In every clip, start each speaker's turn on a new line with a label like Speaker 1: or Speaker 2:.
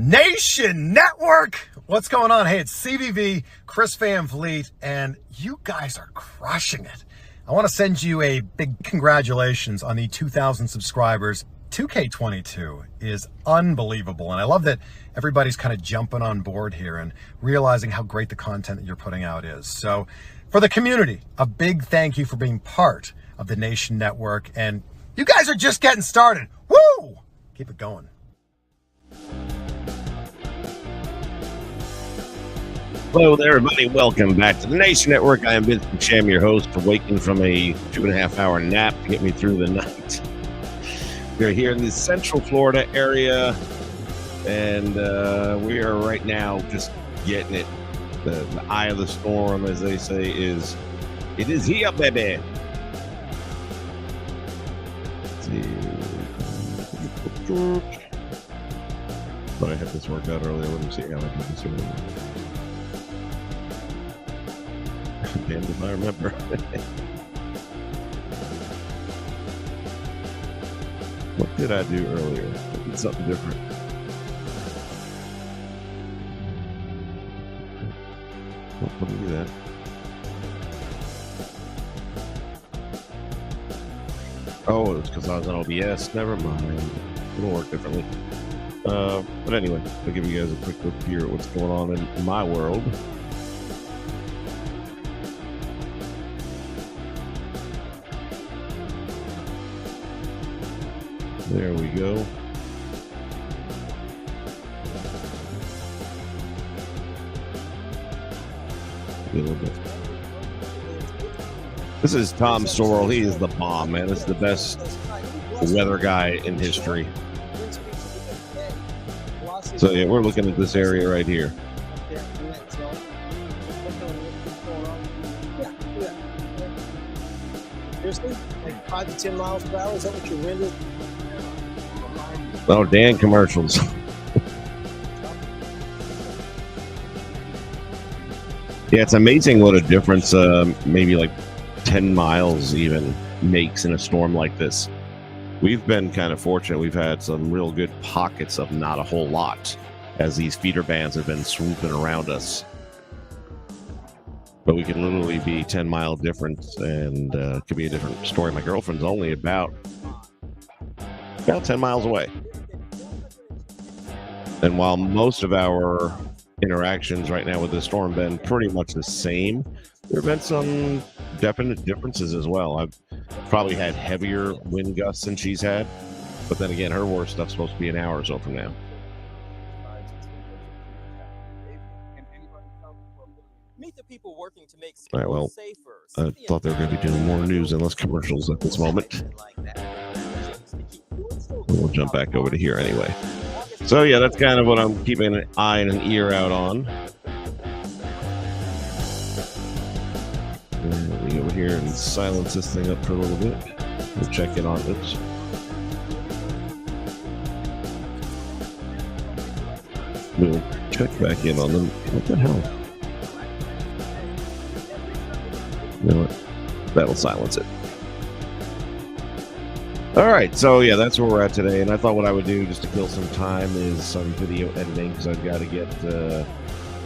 Speaker 1: Nation Network. What's going on? Hey, it's CVV, Chris Van Vliet, and you guys are crushing it. I want to send you a big congratulations on the 2,000 subscribers. 2K22 is unbelievable, and I love that everybody's kind of jumping on board here and realizing how great the content that you're putting out is. So for the community, a big thank you for being part of the Nation Network, and you guys are just getting started. Woo! Keep it going.
Speaker 2: Hello there, everybody. Welcome back to the Nation Network. I am Vincent Sham, your host, awakened from a 2.5-hour nap to get me through the night. We're here in the Central Florida area, and we are right now just getting it. The eye of the storm, as they say, is here, baby. Let's see. But I had this worked out earlier. Let me see how I did this earlier. Damned if I remember. What did I do earlier? I did something different. Let me do that. Oh, it's because I was on OBS. Never mind. It'll work differently. But anyway, I'll give you guys a quick look here at what's going on in my world. There we go. A little bit. This is Tom Sorrell. He is the bomb, man. This is the best weather guy in history. So yeah, we're looking at this area right here.
Speaker 3: Seriously? Like 5 to 10 miles per hour? Is that what your wind is?
Speaker 2: Oh, Dan commercials. Yeah, it's amazing what a difference maybe like 10 miles even makes in a storm like this. We've been kind of fortunate. We've had some real good pockets of not a whole lot as these feeder bands have been swooping around us. But we can literally be 10-mile difference, and it could be a different story. My girlfriend's only about 10 miles away. And while most of our interactions right now with the storm have been pretty much the same, there have been some definite differences as well. I've probably had heavier wind gusts than she's had, but then again, her worst stuff's supposed to be an hour or so from now.
Speaker 4: Meet the people working to make
Speaker 2: All right, well,
Speaker 4: safer.
Speaker 2: I thought they were going to be doing more news and less commercials at this moment. We'll jump back over to here anyway. So yeah, that's kind of what I'm keeping an eye and an ear out on. And let me go over here and silence this thing up for a little bit. We'll check in on this. We'll check back in on them. What the hell? You know what? That'll silence it. All right, so yeah, that's where we're at today. And I thought what I would do just to kill some time is some video editing, because I've got to get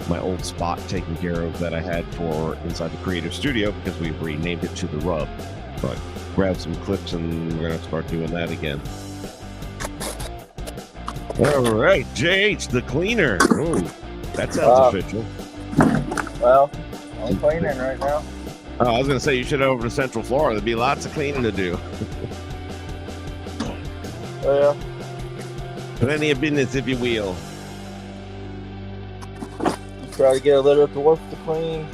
Speaker 2: my old spot taken care of that I had for inside the Creative Studio, because we've renamed it to the Rub. So I grabbed some clips and we're going to start doing that again. All right, JH, the cleaner. Ooh, that sounds official.
Speaker 5: Well, I'm cleaning right now.
Speaker 2: Oh, I was going to say you should head over to Central Florida. There'd be lots of cleaning to do.
Speaker 5: Yeah.
Speaker 2: Plenty of business, if you will.
Speaker 5: Try to get a little to work to clean.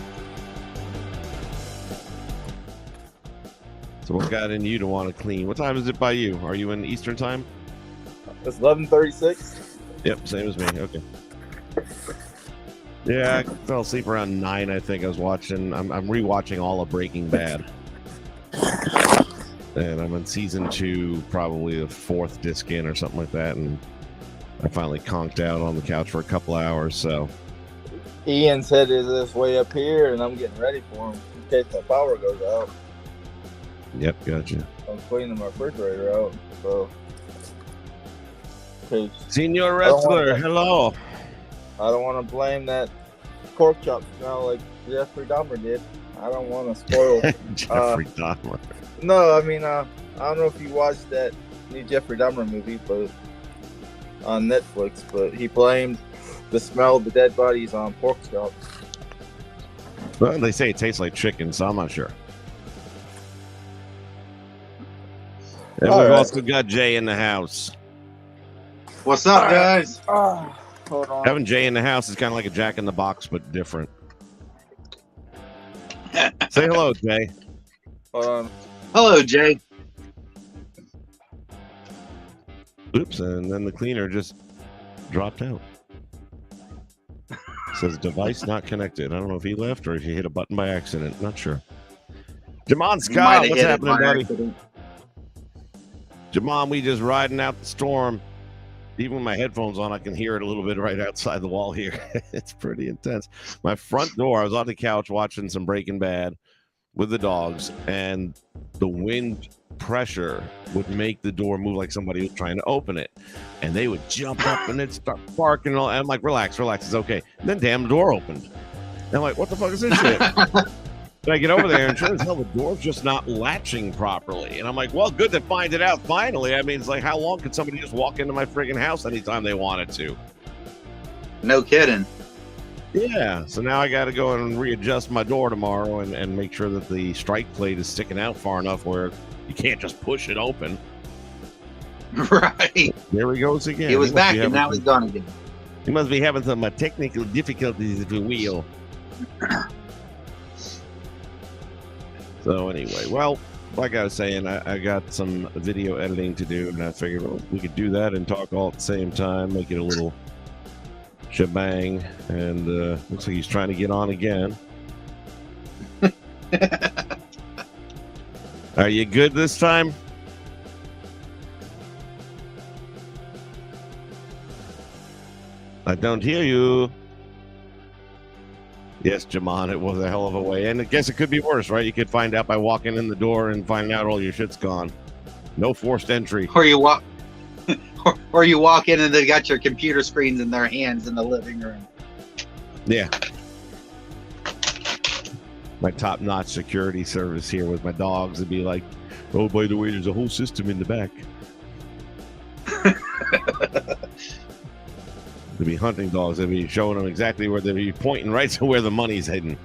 Speaker 2: So what got in you to want to clean? What time is it by you? Are you in Eastern time?
Speaker 5: It's 11:36.
Speaker 2: Yep, same as me. Okay. Yeah, I fell asleep around 9, I think. I was watching. I'm rewatching all of Breaking Bad. And I'm on season 2, probably the 4th disc in or something like that. And I finally conked out on the couch for a couple hours. So
Speaker 5: Ian's headed this way up here, and I'm getting ready for him in case my power goes out.
Speaker 2: Yep, gotcha.
Speaker 5: I'm cleaning my refrigerator out, so 'cause
Speaker 2: Senior
Speaker 5: I don't want
Speaker 2: Wrestler,
Speaker 5: that.
Speaker 2: hello.
Speaker 5: I don't want to blame that pork chop smell like Jeffrey Dahmer did. I don't want to spoil.
Speaker 2: Jeffrey Dahmer.
Speaker 5: No, I mean, I don't know if you watched that new Jeffrey Dahmer movie, but on Netflix. But he blamed the smell of the dead bodies on pork chops.
Speaker 2: Well, they say it tastes like chicken, so I'm not sure. And
Speaker 5: All
Speaker 2: we've
Speaker 5: right.
Speaker 2: also got Jay in the house.
Speaker 6: What's up, guys?
Speaker 5: Hold on.
Speaker 2: Having Jay in the house is kind of like a Jack in the Box, but different. Say hello, Jay.
Speaker 5: Hold on.
Speaker 6: Hello, Jay.
Speaker 2: Oops, and then the cleaner just dropped out. Says device not connected. I don't know if he left or if he hit a button by accident. Not sure. Jamon
Speaker 6: You
Speaker 2: Scott,
Speaker 6: might have
Speaker 2: what's
Speaker 6: hit it
Speaker 2: happening,
Speaker 6: by
Speaker 2: buddy?
Speaker 6: accident.
Speaker 2: Jamon, we just riding out the storm. Even with my headphones on, I can hear it a little bit right outside the wall here. It's pretty intense. My front door, I was on the couch watching some Breaking Bad with the dogs, and the wind pressure would make the door move like somebody was trying to open it. And they would jump up and they'd start barking. And I'm like, relax, it's okay. And then damn door opened. And I'm like, what the fuck is this shit? And I get over there, and sure as hell, the door's just not latching properly. And I'm like, well, good to find it out finally. I mean, it's like, how long could somebody just walk into my friggin' house anytime they wanted to?
Speaker 6: No kidding.
Speaker 2: Yeah, so now I got to go and readjust my door tomorrow and make sure that the strike plate is sticking out far enough where you can't just push it open.
Speaker 6: Right.
Speaker 2: There he goes again.
Speaker 6: He was
Speaker 2: must
Speaker 6: back
Speaker 2: be
Speaker 6: and
Speaker 2: having
Speaker 6: now he's
Speaker 2: some-
Speaker 6: gone again.
Speaker 2: He must be having some technical difficulties, if you will. So anyway, well, like I was saying, I got some video editing to do, and I figured, well, we could do that and talk all at the same time, make it a little shebang. And looks like he's trying to get on again. Are you good this time? I don't hear you. Yes, Jamon, it was a hell of a way. And I guess it could be worse, right? You could find out by walking in the door and finding out all your shit's gone. No forced entry.
Speaker 6: Or you walk or you walk in and they got your computer screens in their hands in the living room.
Speaker 2: Yeah. My top-notch security service here with my dogs would be like, oh, by the way, there's a whole system in the back. They'd be hunting dogs. They'd be showing them exactly where they'd be pointing right to where the money's hidden.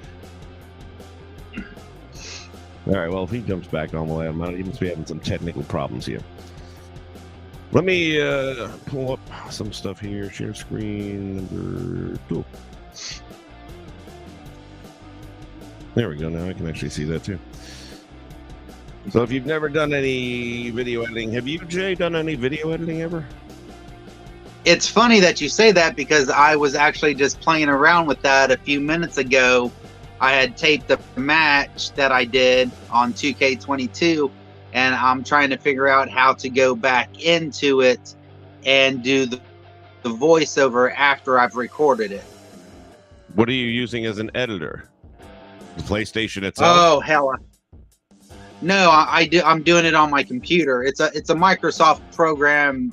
Speaker 2: All right, well, if he jumps back on, we'll have him. He must be having some technical problems here. Let me pull up some stuff here. Share screen number 2. There we go. Now I can actually see that too. So if you've never done any video editing, have you, Jay, done any video editing ever?
Speaker 6: It's funny that you say that because I was actually just playing around with that a few minutes ago. I had taped the match that I did on 2K22, and I'm trying to figure out how to go back into it and do the voiceover after I've recorded it.
Speaker 2: What are you using as an editor? The PlayStation itself?
Speaker 6: Oh, hell. No, I do. I'm doing it on my computer. It's a Microsoft program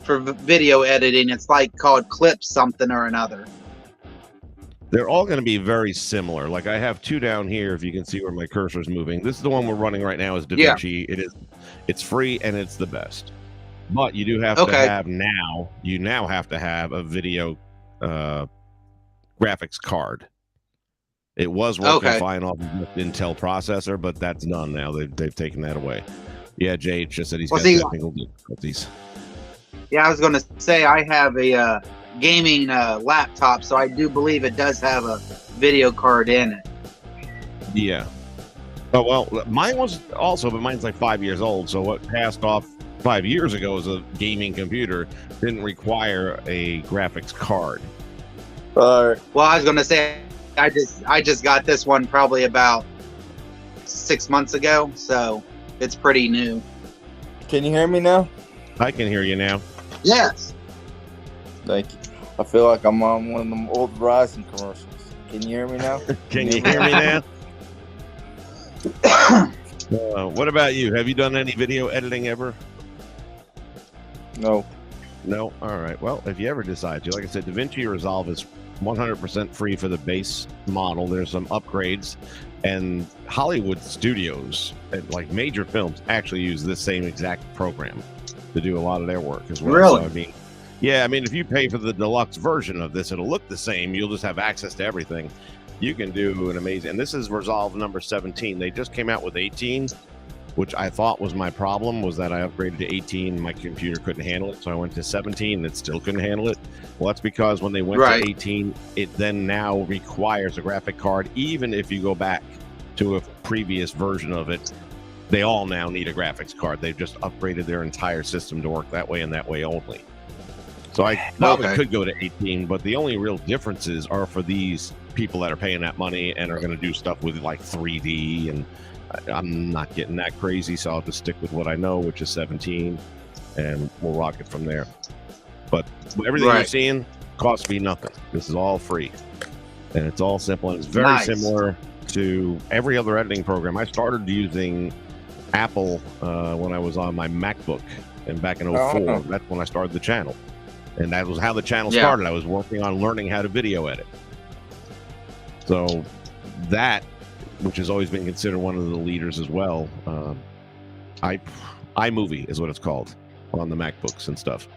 Speaker 6: for video editing. It's like called Clip something or another.
Speaker 2: They're all going to be very similar. Like I have 2 down here, if you can see where my cursor is moving. This is the one we're running right now is DaVinci.
Speaker 6: Yeah.
Speaker 2: It's free and it's the best. But you do have to have you now have to have a video graphics card. It was working fine off of Intel processor, but that's done now. They've taken that away. Yeah, Jay just said he's got technical difficulties.
Speaker 6: Yeah, I was going to say I have a gaming laptop, so I do believe it does have a video card in it.
Speaker 2: Yeah. Oh, well, mine was also, but mine's like 5 years old. So what passed off 5 years ago as a gaming computer didn't require a graphics card.
Speaker 6: Well, I was going to say I just got this one probably about 6 months ago, so it's pretty new.
Speaker 5: Can you hear me now?
Speaker 2: I can hear you now.
Speaker 6: Yes.
Speaker 5: Thank you. I feel like I'm on one of them old Verizon commercials. Can you hear me now?
Speaker 2: Can you hear me now? What about you? Have you done any video editing ever?
Speaker 5: No.
Speaker 2: No? All right. Well, if you ever decide to, like I said, DaVinci Resolve is 100% free for the base model. There's some upgrades, and Hollywood studios, like major films, actually use this same exact program to do a lot of their work as well.
Speaker 6: Really?
Speaker 2: So, I mean, yeah, I mean, if you pay for the deluxe version of this, it'll look the same. You'll just have access to everything. You can do an amazing, and this is Resolve number 17. They just came out with 18, which I thought was my problem, was that I upgraded to 18. My computer couldn't handle it, so I went to 17, and it still couldn't handle it. Well, that's because when they went
Speaker 6: Right.
Speaker 2: to 18, it then now requires a graphic card. Even if you go back to a previous version of it, they all now need a graphics card. They've just upgraded their entire system to work that way and that way only. So I probably
Speaker 6: Okay.
Speaker 2: could go to 18, but the only real differences are for these people that are paying that money and are going to do stuff with like 3D, and I'm not getting that crazy, so I'll just stick with what I know, which is 17, and we'll rock it from there. But everything you're
Speaker 6: Right.
Speaker 2: seeing costs me nothing. This is all free, and it's all simple, and it's very
Speaker 6: Nice.
Speaker 2: similar to every other editing program. I started using Apple when I was on my MacBook, and back in 04,
Speaker 5: Oh.
Speaker 2: that's when I started the channel. And that was how the channel
Speaker 6: Yeah.
Speaker 2: started. I was working on learning how to video edit. So that, which has always been considered one of the leaders as well, iMovie is what it's called on the MacBooks and stuff.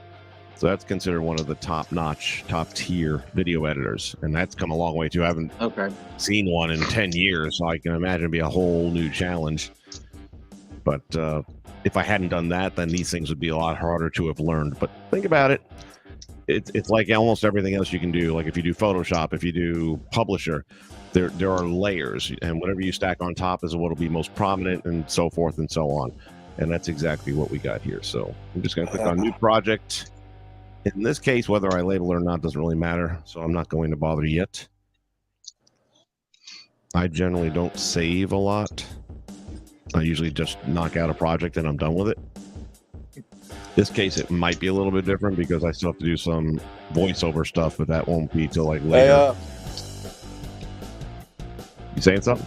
Speaker 2: So that's considered one of the top-notch, top-tier video editors, and that's come a long way too. I haven't
Speaker 6: Okay.
Speaker 2: seen one in 10 years, so I can imagine it'd be a whole new challenge. But if I hadn't done that, then these things would be a lot harder to have learned. But think about it. It's like almost everything else you can do. Like if you do Photoshop, if you do Publisher, there are layers, and whatever you stack on top is what will be most prominent, and so forth and so on. And that's exactly what we got here. So I'm just going to click on New Project. In this case, whether I label or not doesn't really matter, so I'm not going to bother yet. I generally don't save a lot. I usually just knock out a project and I'm done with it. This case, it might be a little bit different because I still have to do some voiceover stuff, but that won't be till like later. You saying something?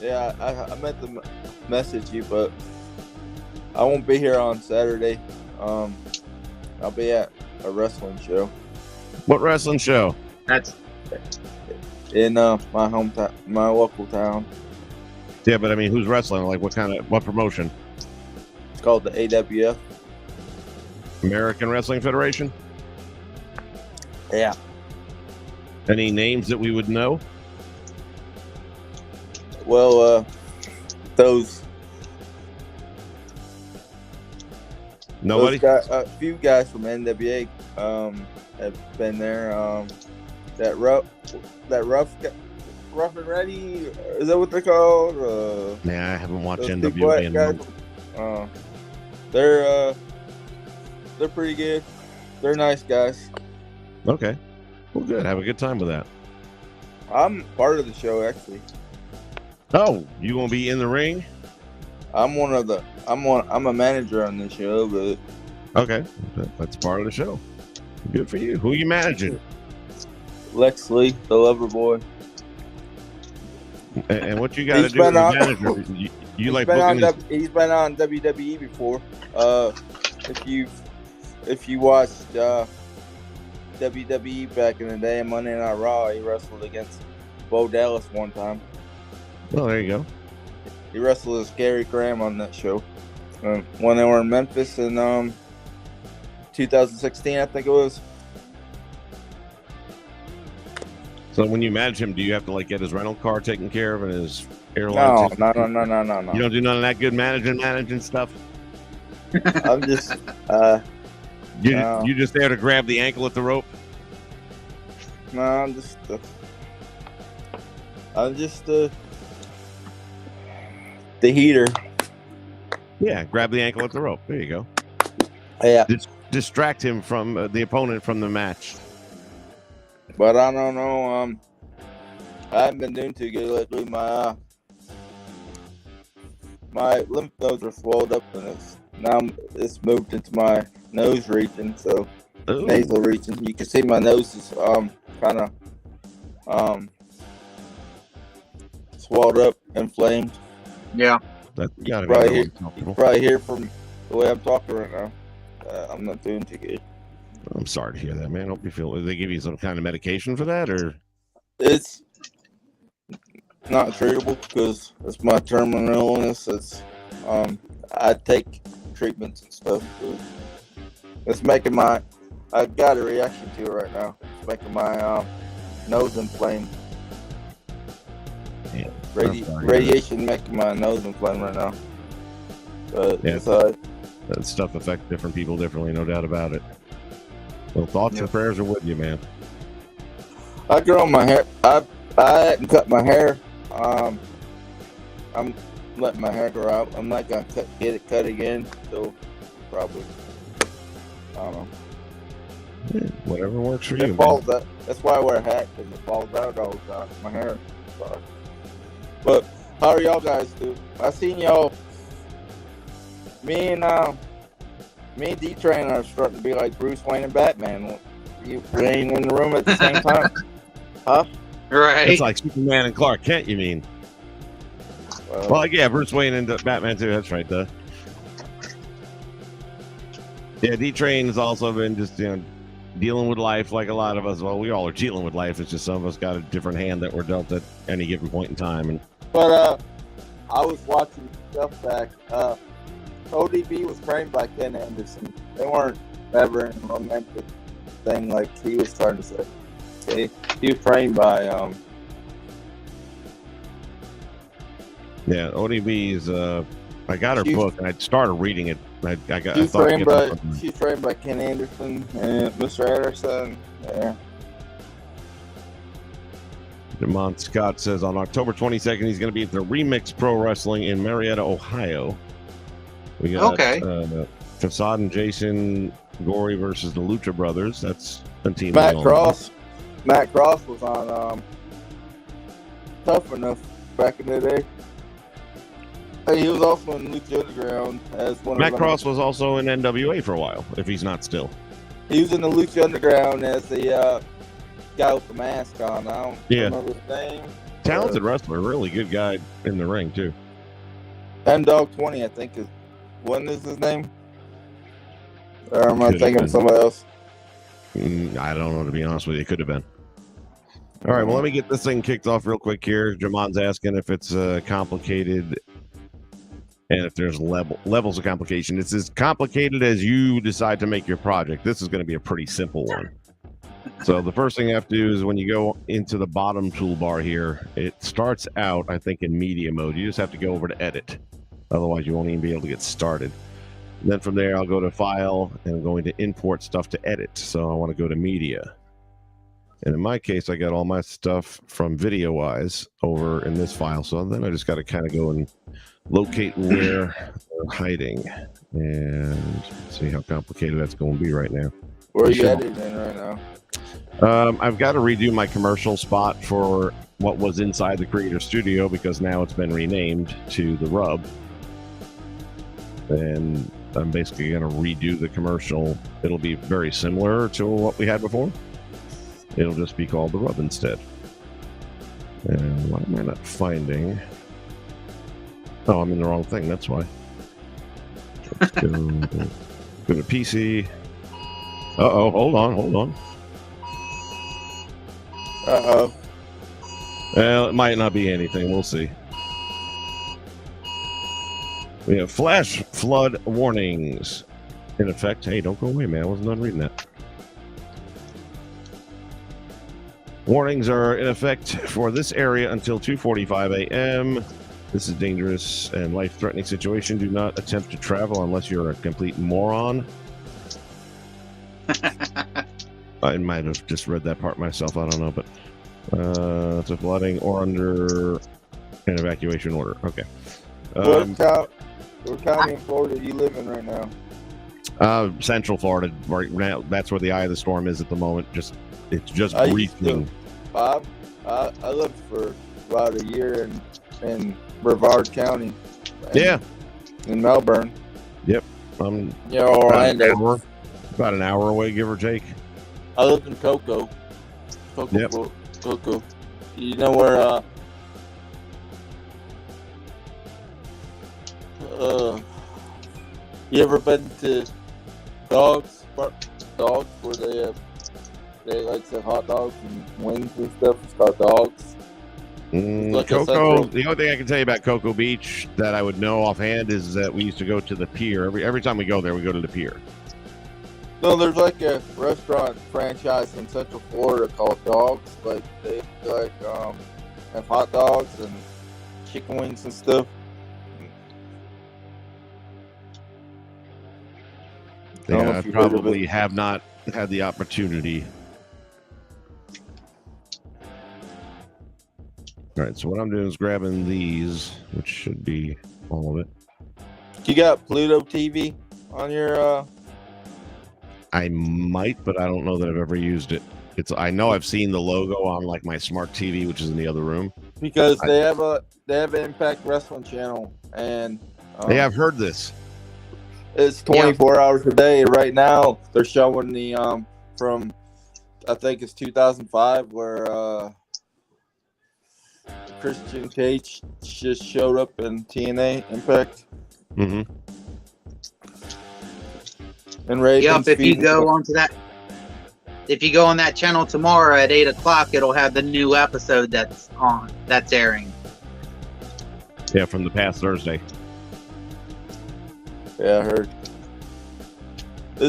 Speaker 5: Yeah, I meant to message you, but I won't be here on Saturday. I'll be at a wrestling show
Speaker 2: What wrestling show?
Speaker 6: That's
Speaker 5: in my hometown, my local town.
Speaker 2: Yeah, but I mean, who's wrestling? Like, what promotion?
Speaker 5: It's called the AWF.
Speaker 2: American Wrestling Federation?
Speaker 5: Yeah.
Speaker 2: Any names that we would know?
Speaker 5: Well, those
Speaker 2: Nobody?
Speaker 5: a few guys from NWA have been there. That rough and ready, is that what they're called?
Speaker 2: Nah, I haven't watched
Speaker 5: Those big
Speaker 2: NWA
Speaker 5: black
Speaker 2: in
Speaker 5: guys. They're pretty good. They're nice guys.
Speaker 2: Okay. Well, good. Have a good time with that.
Speaker 5: I'm part of the show actually.
Speaker 2: Oh, you gonna be in the ring?
Speaker 5: I'm a manager on the show, but
Speaker 2: Okay, that's part of the show. Good for you. Who you managing?
Speaker 5: Lex Lee, the lover boy.
Speaker 2: And what you got to
Speaker 5: He's
Speaker 2: do as
Speaker 5: been
Speaker 2: a
Speaker 5: on-
Speaker 2: manager? You like booking his...
Speaker 5: He's been on WWE before. If you watched WWE back in the day, Monday Night Raw, he wrestled against Bo Dallas one time.
Speaker 2: Oh, there you go.
Speaker 5: He wrestled as Gary Graham on that show. When they were in Memphis in 2016, I think it was.
Speaker 2: So when you manage him, do you have to like get his rental car taken care of and his airline?
Speaker 5: No.
Speaker 2: You don't do none of that good managing stuff.
Speaker 5: I'm just
Speaker 2: You just there to grab the ankle at the rope.
Speaker 5: no, I'm just the heater.
Speaker 2: Yeah, grab the ankle at the rope. There you go.
Speaker 5: Yeah,
Speaker 2: Distract him from the opponent from the match.
Speaker 5: but I don't know. I haven't been doing too good lately. My lymph nodes are swelled up, and it's moved into my nose region, so
Speaker 2: Ooh.
Speaker 5: nasal region. You can see my nose is kind of swelled up, inflamed.
Speaker 6: yeah.
Speaker 2: That's gotta
Speaker 5: Right
Speaker 2: be
Speaker 5: here.
Speaker 2: uncomfortable.
Speaker 5: You can probably hear from the way I'm talking right now. I'm not doing too good.
Speaker 2: I'm sorry to hear that, man. Hope you feel. Did they give you some kind of medication for that, or?
Speaker 5: It's not treatable because it's my terminal illness. It's I take treatments and stuff. So it's making my. I got a reaction to it right now. It's making my nose inflamed.
Speaker 2: Yeah,
Speaker 5: radiation making my nose inflamed right now. But
Speaker 2: yeah,
Speaker 5: it's,
Speaker 2: that stuff affects different people differently, no doubt about it. Well, thoughts and prayers are with you, man.
Speaker 5: I grow my hair. I hadn't cut my hair. I'm letting my hair grow out. I'm not gonna get it cut again. So probably, I don't know.
Speaker 2: Yeah, whatever works for
Speaker 5: It
Speaker 2: you.
Speaker 5: falls out. That's why I wear a hat, because it falls out all the time. My hair. Sorry. But how are y'all guys doing? I seen y'all. Me and D-Train are starting to be like Bruce Wayne and Batman. We ain't in the room at the same time. Huh?
Speaker 6: Right.
Speaker 2: It's like Superman and Clark Kent, you mean? Well, yeah, Bruce Wayne and Batman too. That's right, though. Yeah, D-Train has also been just dealing with life like a lot of us. Well, we all are dealing with life. It's just some of us got a different hand that we're dealt at any given point in time.
Speaker 5: But I was watching stuff back. ODB was framed by Ken Anderson. They weren't ever in a romantic thing like he was trying to say. He was framed by
Speaker 2: Yeah, ODB's. I got her book and I started reading it.
Speaker 5: She's framed by Ken Anderson and Mr. Anderson. Yeah.
Speaker 2: Demont Scott says on October 22nd he's going to be at the Remix Pro Wrestling in Marietta, Ohio. We got Facade and Jason Gory versus the Lucha Brothers. That's a team.
Speaker 5: Matt Cross was on Tough Enough back in the day. He was also in Lucha Underground as one.
Speaker 2: Matt Cross was also in NWA for a while, if he's not still.
Speaker 5: He was in the Lucha Underground as the guy with the mask on. I don't remember his name.
Speaker 2: Talented wrestler, really good guy in the ring too.
Speaker 5: M-Dog 20, I think what is his name? Or am I thinking of somebody else?
Speaker 2: I don't know, to be honest with you. It could have been. All right, well, let me get this thing kicked off real quick here. Jamon's asking if it's complicated and if there's levels of complication. It's as complicated as you decide to make your project. This is going to be a pretty simple one. So the first thing you have to do is when you go into the bottom toolbar here, it starts out, I think, in media mode. You just have to go over to edit. Otherwise, you won't even be able to get started. And then from there, I'll go to file and I'm going to import stuff to edit. So I want to go to media. And in my case, I got all my stuff from video-wise over in this file. So then I just got to kind of go and locate where they're hiding. And see how complicated that's going to be right now.
Speaker 5: Where are you editing right now?
Speaker 2: I've got to redo my commercial spot for what was inside the Creator Studio because now it's been renamed to The Rub. And I'm basically going to redo the commercial. It'll be very similar to what we had before. It'll just be called The Rub instead. And why am I not finding? Oh, I'm in the wrong thing. That's why. Let's go to PC. Uh-oh, hold on.
Speaker 5: Uh-oh.
Speaker 2: Well, it might not be anything. We'll see. We have flash flood warnings in effect. Hey, don't go away, man. I wasn't done reading that. Warnings are in effect for this area until 2:45 a.m. This is dangerous and life-threatening situation. Do not attempt to travel unless you're a complete moron. I might have just read that part myself. I don't know, but it's a flooding or under an evacuation order. Okay.
Speaker 5: What county in Florida are you live in right now?
Speaker 2: Central Florida. Right now, that's where the eye of the storm is at the moment. It's just breathing.
Speaker 5: Bob, I lived for about a year in Brevard County. In Melbourne.
Speaker 2: Yep.
Speaker 5: Orlando.
Speaker 2: About an hour away, give or take.
Speaker 5: I lived in Cocoa. Cocoa. You know where? You ever been to dogs where they like sell hot dogs and wings and stuff. It's called Dogs. Like
Speaker 2: Cocoa. The only thing I can tell you about Cocoa Beach that I would know offhand is that we used to go to the pier. Every time we go there, we go to the pier.
Speaker 5: No, there's like a restaurant franchise in Central Florida called Dogs. Like they have hot dogs and chicken wings and stuff.
Speaker 2: Yeah, I probably have not had the opportunity. All right, so what I'm doing is grabbing these, which should be all of it.
Speaker 5: You got Pluto TV on your
Speaker 2: I might, but I don't know that I've ever used it. I know I've seen the logo on like my smart TV, which is in the other room.
Speaker 5: Because they have an Impact Wrestling channel, and
Speaker 2: yeah, I've heard this.
Speaker 5: It's 24 hours a day. Right now, they're showing the from I think it's 2005 where Christian Cage just showed up in TNA Impact.
Speaker 2: Mm-hmm.
Speaker 5: And Ravens.
Speaker 6: Yep, if you go on that channel tomorrow at 8 o'clock, it'll have the new episode that's airing.
Speaker 2: Yeah, from the past Thursday.
Speaker 5: Yeah, I heard.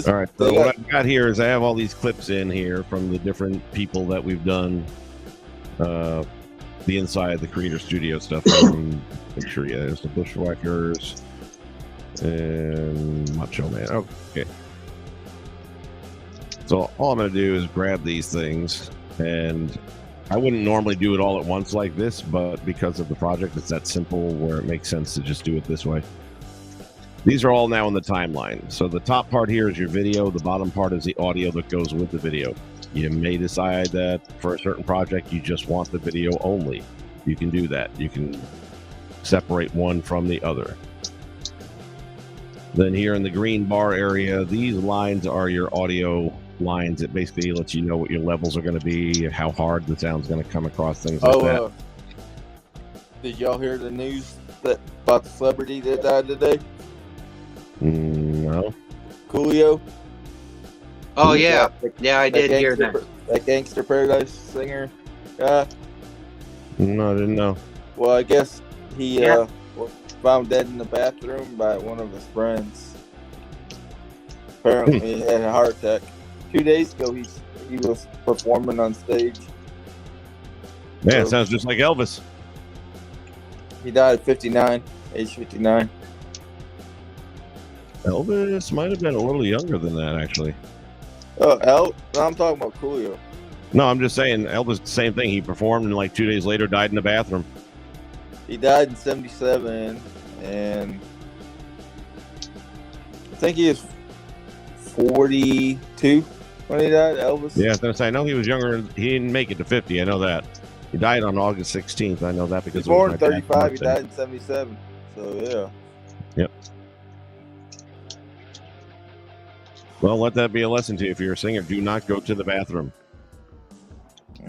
Speaker 2: All right, so what I've got here is I have all these clips in here from the different people that we've done the inside the Creator Studio stuff. Make sure, yeah, there's the Bushwhackers and Macho Man. Okay. So all I'm going to do is grab these things, and I wouldn't normally do it all at once like this, but because of the project, it's that simple where it makes sense to just do it this way. These are all now in the timeline. So the top part here is your video. The bottom part is the audio that goes with the video. You may decide that for a certain project, you just want the video only. You can do that. You can separate one from the other. Then here in the green bar area, these lines are your audio lines. It basically lets you know what your levels are going to be, how hard the sound's going to come across, things like that.
Speaker 5: Did y'all hear the news about the celebrity that died today?
Speaker 2: No.
Speaker 5: Coolio?
Speaker 6: Oh, yeah. Yeah, I did hear that.
Speaker 5: That Gangster Paradise singer guy?
Speaker 2: No, I didn't know.
Speaker 5: Well, I guess he was found dead in the bathroom by one of his friends. Apparently, he had a heart attack. 2 days ago, he was performing on stage.
Speaker 2: Yeah, it sounds just like Elvis.
Speaker 5: He died at 59, age 59.
Speaker 2: Elvis might have been a little younger than that, actually.
Speaker 5: I'm talking about Coolio.
Speaker 2: No, I'm just saying Elvis, same thing. He performed and like 2 days later died in the bathroom.
Speaker 5: He died in 77, and I think he was 42 when he died, Elvis.
Speaker 2: Yeah, I was going to say, I know he was younger. He didn't make it to 50. I know that. He died on August 16th. I know that because
Speaker 5: he was born in 35. He died in 77. So, yeah.
Speaker 2: Yep. Well, let that be a lesson to you. If you're a singer, do not go to the bathroom.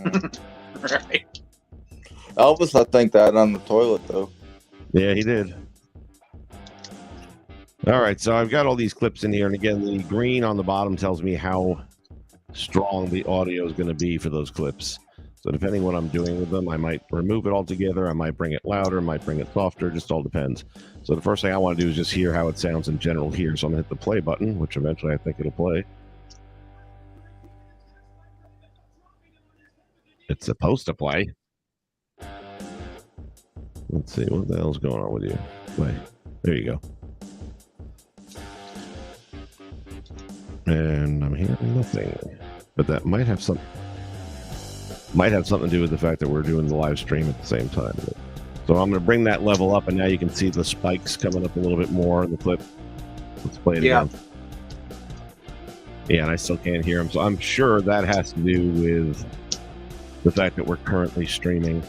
Speaker 6: Right.
Speaker 5: Elvis, I think, died on the toilet, though.
Speaker 2: Yeah, he did. All right, so I've got all these clips in here. And again, the green on the bottom tells me how strong the audio is going to be for those clips. So depending what I'm doing with them, I might remove it altogether. I might bring it louder, might bring it softer. Just all depends. So the first thing I want to do is just hear how it sounds in general here. So I'm going to hit the play button, which eventually I think it'll play. It's supposed to play. Let's see, what the hell's going on with you? Play. There you go. And I'm hearing nothing. But that might have something to do with the fact that we're doing the live stream at the same time. So I'm going to bring that level up, and now you can see the spikes coming up a little bit more in the clip. Let's play it again. Yeah, and I still can't hear them. So I'm sure that has to do with the fact that we're currently streaming.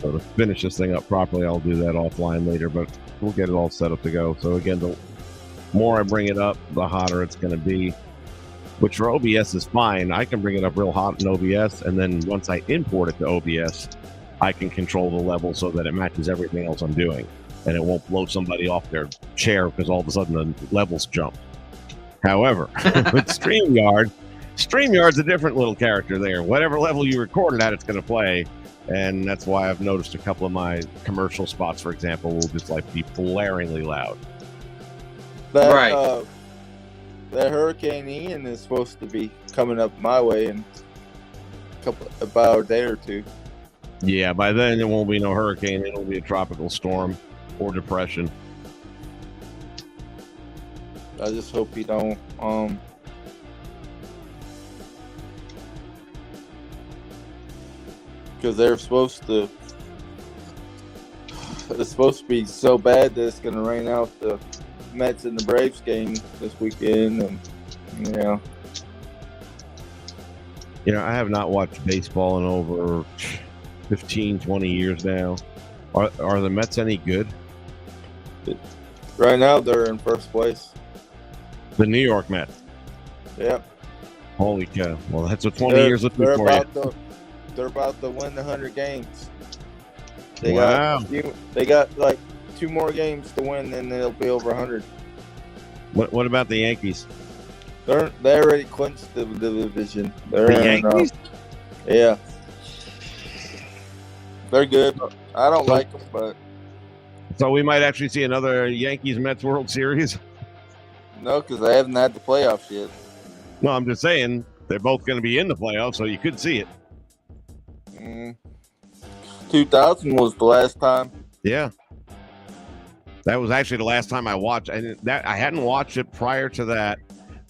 Speaker 2: So to finish this thing up properly, I'll do that offline later, but we'll get it all set up to go. So again, the more I bring it up, the hotter it's going to be, which for OBS is fine. I can bring it up real hot in OBS, and then once I import it to OBS, I can control the level so that it matches everything else I'm doing. and it won't blow somebody off their chair because all of a sudden the levels jump. However, with StreamYard's a different little character there. Whatever level you record it at, it's going to play. And that's why I've noticed a couple of my commercial spots, for example, will just like be blaringly loud.
Speaker 5: That Hurricane Ian is supposed to be coming up my way in about a day or two.
Speaker 2: Yeah, by then it won't be no hurricane. It'll be a tropical storm or depression.
Speaker 5: I just hope he don't. Because it's supposed to be so bad that it's going to rain out the Mets and the Braves game this weekend, and
Speaker 2: I have not watched baseball in over 15, 20 years now. Are the Mets any good?
Speaker 5: Right now they're in first place.
Speaker 2: The New York Mets.
Speaker 5: Yep.
Speaker 2: Holy cow! Well, that's what 20 years looking for you.
Speaker 5: They're about to win the 100 games.
Speaker 2: Wow.
Speaker 5: They got like 2 more games to win, and they'll be over 100.
Speaker 2: What about the Yankees?
Speaker 5: They already clinched the division.
Speaker 2: The Yankees?
Speaker 5: Yeah. They're good. I don't like them, but
Speaker 2: so we might actually see another Yankees-Mets World Series?
Speaker 5: No, because they haven't had the playoffs yet.
Speaker 2: No, I'm just saying they're both going to be in the playoffs, so you could see it.
Speaker 5: 2000 was the last time.
Speaker 2: Yeah. That was actually the last time I watched. And I hadn't watched it prior to that.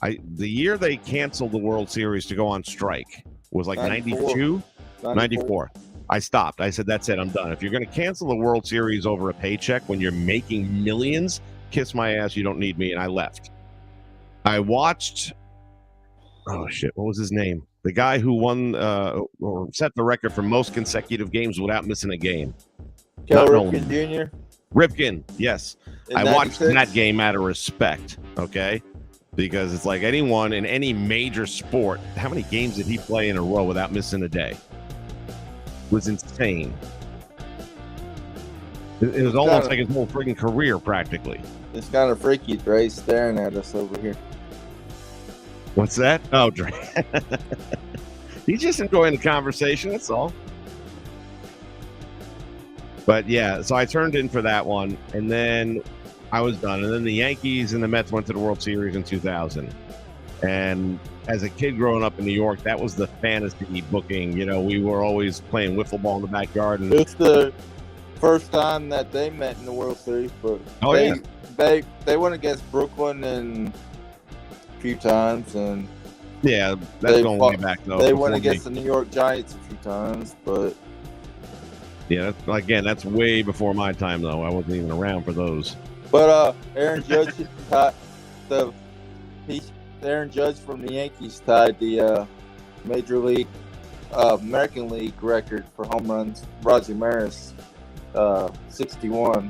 Speaker 2: The year they canceled the World Series to go on strike was like 92? 94. I stopped. I said, that's it. I'm done. If you're going to cancel the World Series over a paycheck when you're making millions, kiss my ass. You don't need me. And I left. I watched. Oh, shit. What was his name? The guy who won or set the record for most consecutive games without missing a game.
Speaker 5: Cal Ripken Jr.?
Speaker 2: Ripken, yes. I watched that game out of respect, okay? Because it's like anyone in any major sport, how many games did he play in a row without missing a day? It was insane. It was almost like his whole freaking career, practically.
Speaker 5: It's kind of freaky, Dre, staring at us over here.
Speaker 2: What's that? Oh, Dre. He's just enjoying the conversation, that's all. But yeah, so I turned in for that one, and then I was done. And then the Yankees and the Mets went to the World Series in 2000. And as a kid growing up in New York, that was the fantasy booking. We were always playing wiffle ball in the backyard. And
Speaker 5: it's the first time that they met in the World Series, but they went against Brooklyn and a few times, and
Speaker 2: yeah, that's going way back though.
Speaker 5: They went against the New York Giants a few times, but
Speaker 2: yeah, that's way before my time though. I wasn't even around for those.
Speaker 5: But Aaron Judge Aaron Judge from the Yankees tied the Major League American League record for home runs. Roger Maris, 61.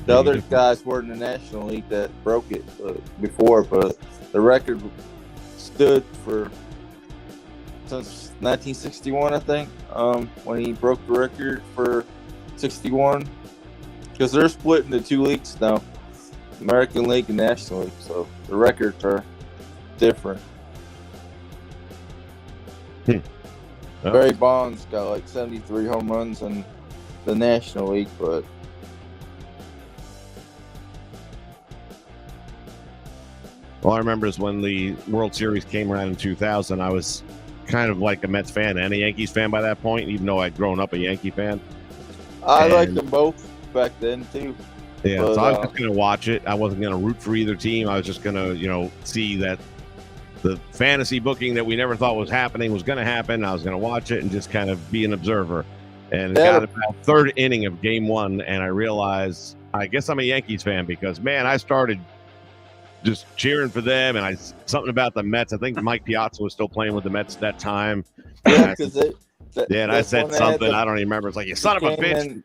Speaker 5: The other guys were in the National League that broke it before, but the record stood for since 1961, I think, when he broke the record for 61. Because they're split into 2 leagues now, American League and National League, so the records are different. Barry Bonds got like 73 home runs in the National League, but
Speaker 2: all I remember is when the World Series came around in 2000, I was kind of like a Mets fan and a Yankees fan by that point, even though I'd grown up a Yankee fan.
Speaker 5: I liked them both back then too.
Speaker 2: Yeah, but, so I was just going to watch it. I wasn't going to root for either team. I was just going to, see that the fantasy booking that we never thought was happening was going to happen. I was going to watch it and just kind of be an observer. And it got about third inning of game 1, and I realized, I guess I'm a Yankees fan because, man, I started just cheering for them, and something about the Mets. I think Mike Piazza was still playing with the Mets at that time.
Speaker 5: Yeah, because
Speaker 2: and I said something. I don't even remember. It's like, you son of a bitch.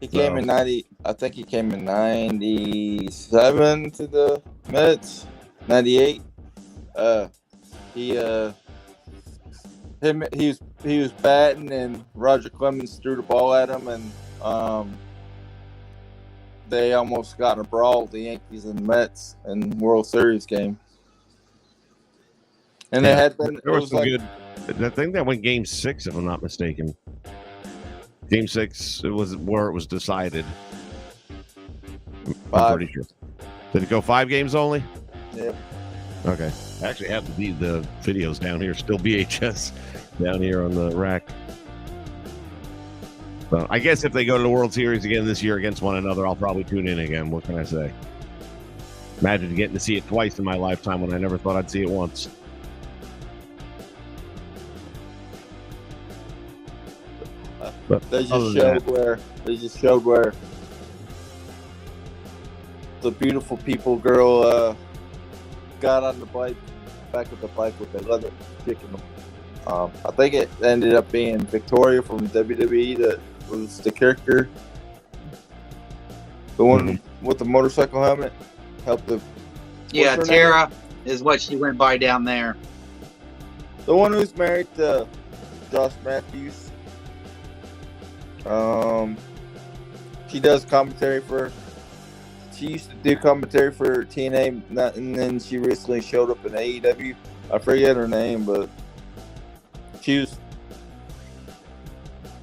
Speaker 5: He came in 90. I think he came in 97 to the Mets. 98. He was batting, and Roger Clemens threw the ball at him, and They almost got in a brawl with the Yankees and Mets in World Series game. And
Speaker 2: Yeah,
Speaker 5: they had been.
Speaker 2: There was some good. I think that went Game 6, if I'm not mistaken. Game 6, it was where it was decided. I'm
Speaker 5: Five.
Speaker 2: pretty sure. Did it go 5 games only?
Speaker 5: Yep.
Speaker 2: Okay. I actually have the videos down here, still VHS down here on the rack. So I guess if they go to the World Series again this year against one another, I'll probably tune in again. What can I say? Imagine getting to see it twice in my lifetime when I never thought I'd see it once. But
Speaker 5: They just showed where the beautiful people girl got on the bike, back with the bike with the leather kicking them. I think it ended up being Victoria from WWE that was the character. The one with the motorcycle helmet helped the.
Speaker 6: Yeah,
Speaker 5: what's her
Speaker 6: Tara
Speaker 5: name?
Speaker 6: is what she went by down there.
Speaker 5: The one who's married to Josh Matthews. She does commentary for. She used to do commentary for TNA, and then she recently showed up in AEW. I forget her name, but she was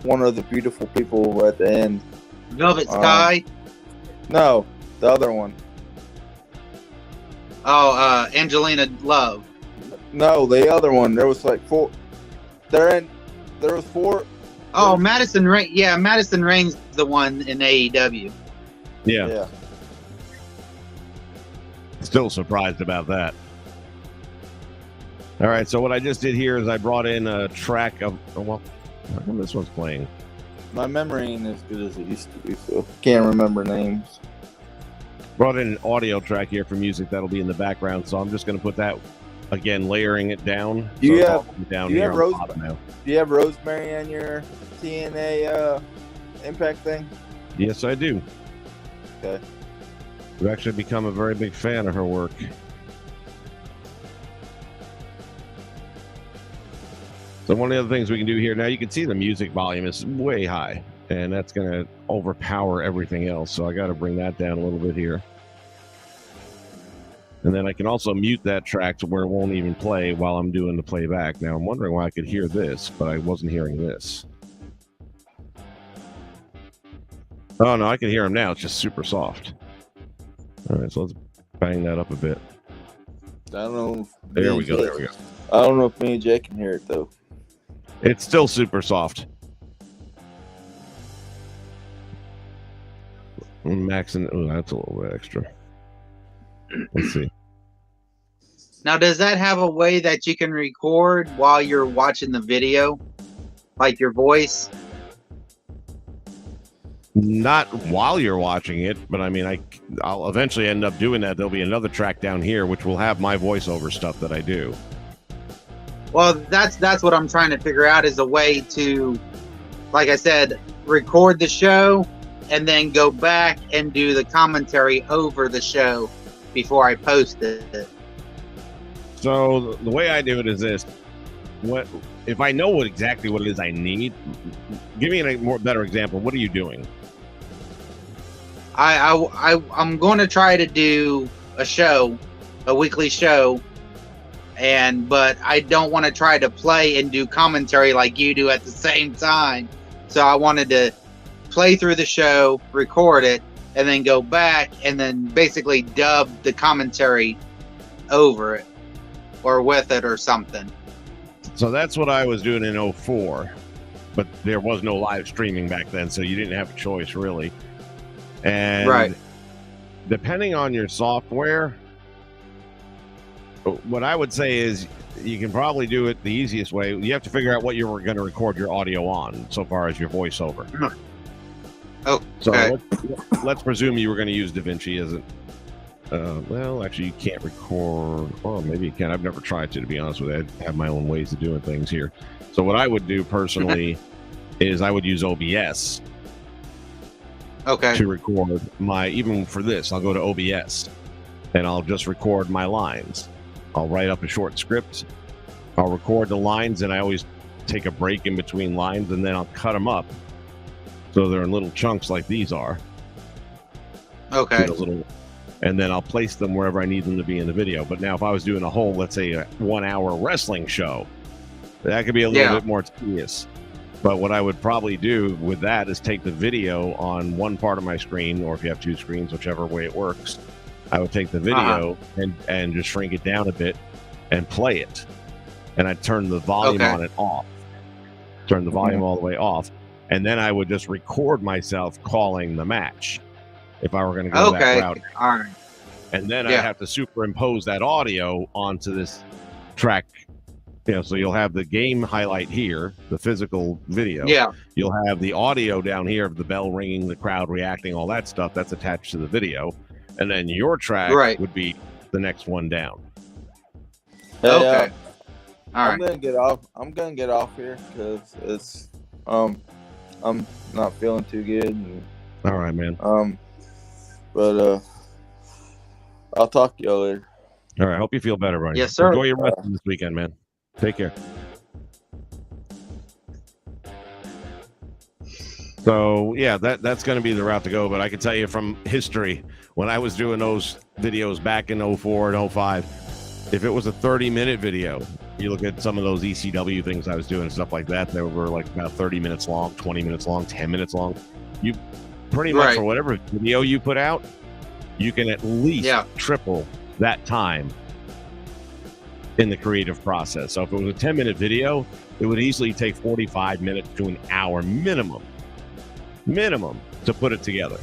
Speaker 5: one of the beautiful people at the end.
Speaker 6: Velvet Sky.
Speaker 5: No, the other one.
Speaker 6: Oh, Angelina Love.
Speaker 5: No, the other one. There was like 4. There was 4.
Speaker 6: Oh, Madison Rain. Yeah, Madison Rain's the one in AEW.
Speaker 2: Yeah. Still surprised about that. All right, so what I just did here is I brought in a track of. Oh, well, how come this one's playing?
Speaker 5: My memory ain't as good as it used to be, so can't remember names.
Speaker 2: Brought in an audio track here for music that'll be in the background, so I'm just going to put that again, layering it down.
Speaker 5: Do you
Speaker 2: it's
Speaker 5: have-
Speaker 2: all down
Speaker 5: do you
Speaker 2: here
Speaker 5: have
Speaker 2: on top now?
Speaker 5: Do you have Rosemary on your TNA Impact thing?
Speaker 2: Yes, I do.
Speaker 5: Okay.
Speaker 2: I've actually become a very big fan of her work. So one of the other things we can do here, now you can see the music volume is way high, and that's going to overpower everything else. So I got to bring that down a little bit here. And then I can also mute that track to where it won't even play while I'm doing the playback. Now I'm wondering why I could hear this, but I wasn't hearing this. Oh no, I can hear him now. It's just super soft. All right, so let's bang that up a bit.
Speaker 5: I don't know.
Speaker 2: There we go. There we go.
Speaker 5: I don't know if me and Jay can hear it though.
Speaker 2: It's still super soft. Maxing. Oh, that's a little bit extra. Let's see.
Speaker 6: Now, does that have a way that you can record while you're watching the video? Like your voice?
Speaker 2: Not while you're watching it, but I mean, I'll eventually end up doing that. There'll be another track down here, which will have my voiceover stuff that I do.
Speaker 6: Well, that's what I'm trying to figure out is a way to, like I said, record the show and then go back and do the commentary over the show before I post it.
Speaker 2: So the way I do it is this: what if I know exactly what it is I need? Give me a better example. What are you doing?
Speaker 6: I'm going to try to do a weekly show, but I don't want to try to play and do commentary like you do at the same time. So I wanted to play through the show, record it, and then go back and then basically dub the commentary over it or with it or something.
Speaker 2: So that's what I was doing in 04, but there was no live streaming back then, so you didn't have a choice really. And
Speaker 6: right.
Speaker 2: Depending on your software, what I would say is you can probably do it the easiest way. You have to figure out what you're going to record your audio on so far as your voiceover.
Speaker 6: Oh,
Speaker 2: so
Speaker 6: okay.
Speaker 2: let's presume you were going to use DaVinci as well, actually, you can't record. Well, maybe you can. I've never tried to be honest with you. I have my own ways of doing things here. So what I would do personally is I would use OBS.
Speaker 6: Okay.
Speaker 2: To record even for this, I'll go to OBS and I'll just record my lines. I'll write up a short script. I'll record the lines, and I always take a break in between lines, and then I'll cut them up. So they're in little chunks like these are.
Speaker 6: Okay.
Speaker 2: And then I'll place them wherever I need them to be in the video. But now if I was doing a whole, let's say, a 1 hour wrestling show, that could be a little bit more tedious. But what I would probably do with that is take the video on one part of my screen, or if you have two screens, whichever way it works, I would take the video and just shrink it down a bit and play it. And I'd turn the volume on it off. Turn the volume all the way off. And then I would just record myself calling the match if I were going to go that route.
Speaker 6: All right.
Speaker 2: And then I'd have to superimpose that audio onto this track. So you'll have the game highlight here, the physical video. Yeah. You'll have the audio down here of the bell ringing, the crowd reacting, all that stuff that's attached to the video. And then your track would be the next one down.
Speaker 5: Hey,
Speaker 6: all right.
Speaker 5: I'm gonna get off. I'm gonna get off here because it's I'm not feeling too good. And,
Speaker 2: all right, man.
Speaker 5: But I'll talk to y'all later.
Speaker 2: All right. Hope you feel better, buddy.
Speaker 6: Yes, sir.
Speaker 2: Enjoy your rest this weekend, man. Take care. So yeah, that's going to be the route to go. But I can tell you from history, when I was doing those videos back in 04 and 05, if it was a 30-minute video, you look at some of those ECW things I was doing and stuff like that, they were like about 30 minutes long, 20 minutes long, 10 minutes long. You pretty much for whatever video you put out, you can at least triple that time in the creative process. So if it was a 10-minute video, it would easily take 45 minutes to an hour minimum to put it together.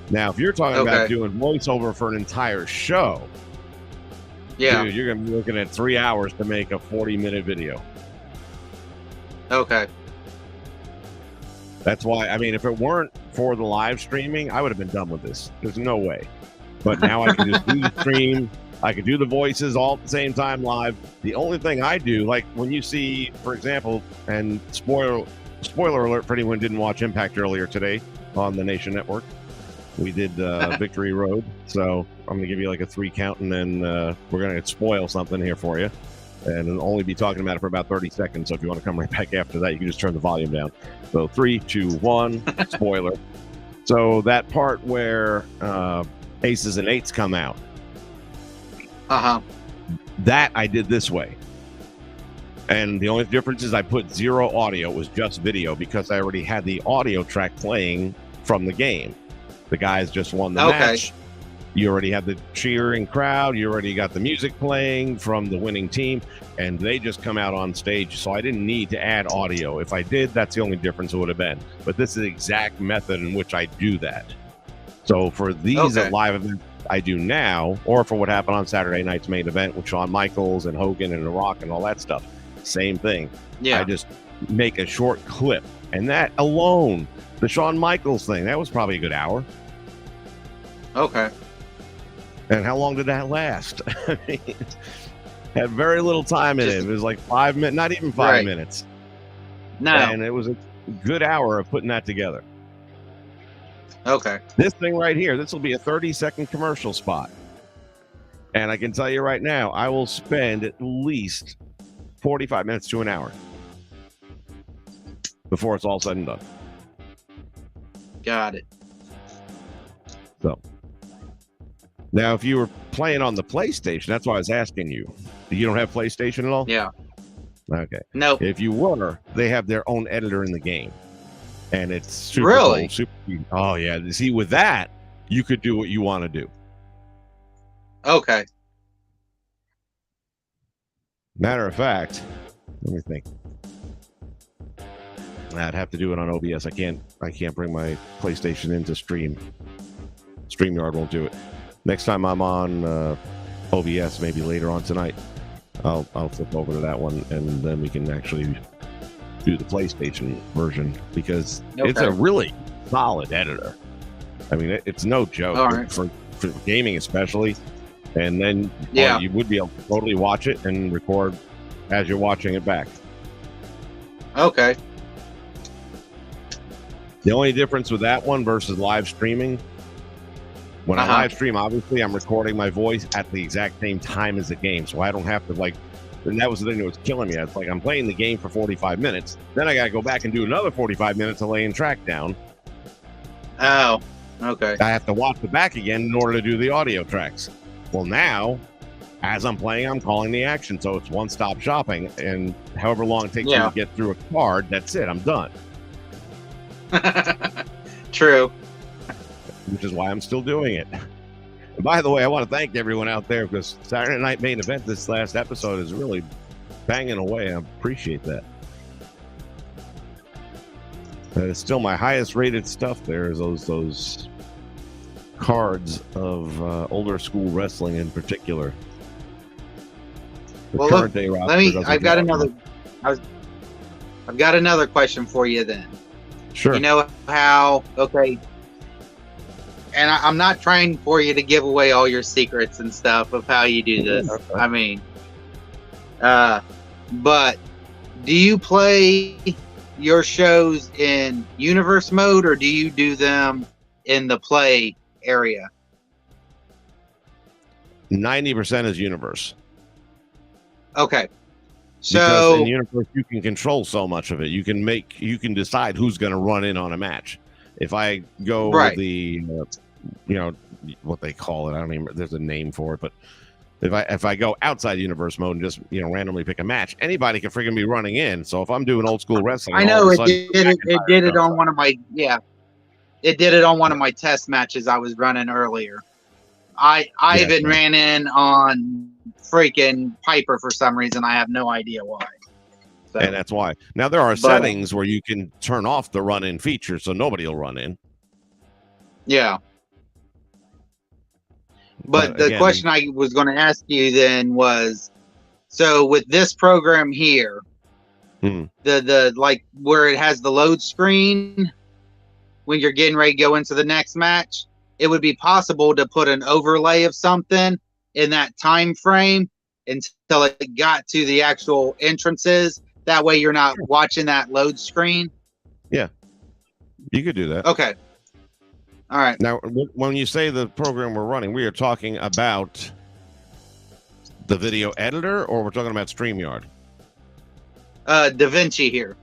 Speaker 2: Now, if you're talking about doing voiceover for an entire show, dude, you're going to be looking at 3 hours to make a 40-minute video.
Speaker 6: Okay.
Speaker 2: That's why, I mean, if it weren't for the live streaming, I would have been done with this. There's no way. But now I can just do the stream. I can do the voices all at the same time live. The only thing I do, like when you see, for example, and spoiler alert for anyone who didn't watch Impact earlier today on the Nation Network, we did Victory Road. So I'm going to give you like a 3 count, and then we're going to spoil something here for you. And I'll only be talking about it for about 30 seconds. So if you want to come right back after that, you can just turn the volume down. So 3, 2, 1, spoiler. So that part where Aces and Eights come out. That I did this way. And the only difference is I put 0 audio. It was just video because I already had the audio track playing from the game. The guys just won the match. You already had the cheering crowd. You already got the music playing from the winning team, and they just come out on stage. So I didn't need to add audio. If I did, that's the only difference it would have been. But this is the exact method in which I do that. So for these live events I do now, or for what happened on Saturday night's main event with Shawn Michaels and Hogan and The Rock and all that stuff, same thing. I just make a short clip, and that alone, the Shawn Michaels thing, that was probably a good hour. And how long did that last? I mean, had very little time in it. It was like 5 minutes, not even 5 minutes. No. And it was a good hour of putting that together. This thing right here, this will be a 30-second commercial spot. And I can tell you right now, I will spend at least 45 minutes to an hour before it's all said and done.
Speaker 6: Got it.
Speaker 2: So now, if you were playing on the PlayStation, that's why I was asking you. You don't have PlayStation at all?
Speaker 6: Yeah.
Speaker 2: Okay.
Speaker 6: No.
Speaker 2: If you were, they have their own editor in the game. And it's super
Speaker 6: really
Speaker 2: cool, super. Oh, yeah. See, with that, you could do what you want to do. Matter of fact, let me think. I'd have to do it on OBS. I can't bring my PlayStation into stream. StreamYard won't do it. Next time I'm on OBS, maybe later on tonight, I'll flip over to that one, and then we can actually do the PlayStation version, because it's a really solid editor. I mean, it's no joke for gaming especially. And then you would be able to totally watch it and record as you're watching it back. The only difference with that one versus live streaming, when I live stream, obviously I'm recording my voice at the exact same time as the game, so I don't have to and that was the thing that was killing me. It's like I'm playing the game for 45 minutes, then I got to go back and do another 45 minutes of laying track down,
Speaker 6: Oh, okay.
Speaker 2: I have to watch the back again in order to do the audio tracks. Well, now, as I'm playing, I'm calling the action, so it's one-stop shopping, and however long it takes me to get through a card, that's it. I'm done.
Speaker 6: True.
Speaker 2: Which is why I'm still doing it. And by the way, I want to thank everyone out there because Saturday Night Main Event, this last episode, is really banging away. I appreciate that. It's still my highest rated stuff. There is those cards of older school wrestling in particular.
Speaker 6: Well, look, I've got another question for you then.
Speaker 2: Sure.
Speaker 6: You know how, okay, and I'm not trying for you to give away all your secrets and stuff of how you do this.
Speaker 2: Okay.
Speaker 6: I mean, but do you play your shows in universe mode or do you do them in the play area?
Speaker 2: 90% is universe.
Speaker 6: Okay.
Speaker 2: Because
Speaker 6: So
Speaker 2: in universe you can control so much of it. You can decide who's going to run in on a match. If I go with the what they call it, I don't even, there's a name for it, but if I go outside universe mode and just randomly pick a match, anybody can freaking be running in. So if I'm doing old school wrestling,
Speaker 6: I know it did it on one of my it did it on one of my test matches I was running earlier. Ivan ran in on freaking Piper for some reason. I have no idea why. So,
Speaker 2: and that's why. Now there are settings where you can turn off the run-in feature, so nobody will run in.
Speaker 6: Yeah. But the question I was going to ask you then was, so with this program here, the like where it has the load screen when you're getting ready to go into the next match, it would be possible to put an overlay of something in that time frame until it got to the actual entrances. That way you're not watching that load screen.
Speaker 2: Yeah, you could do that.
Speaker 6: Okay. All right.
Speaker 2: Now, when you say the program we're running, we are talking about the video editor, or we're talking about StreamYard?
Speaker 6: DaVinci here.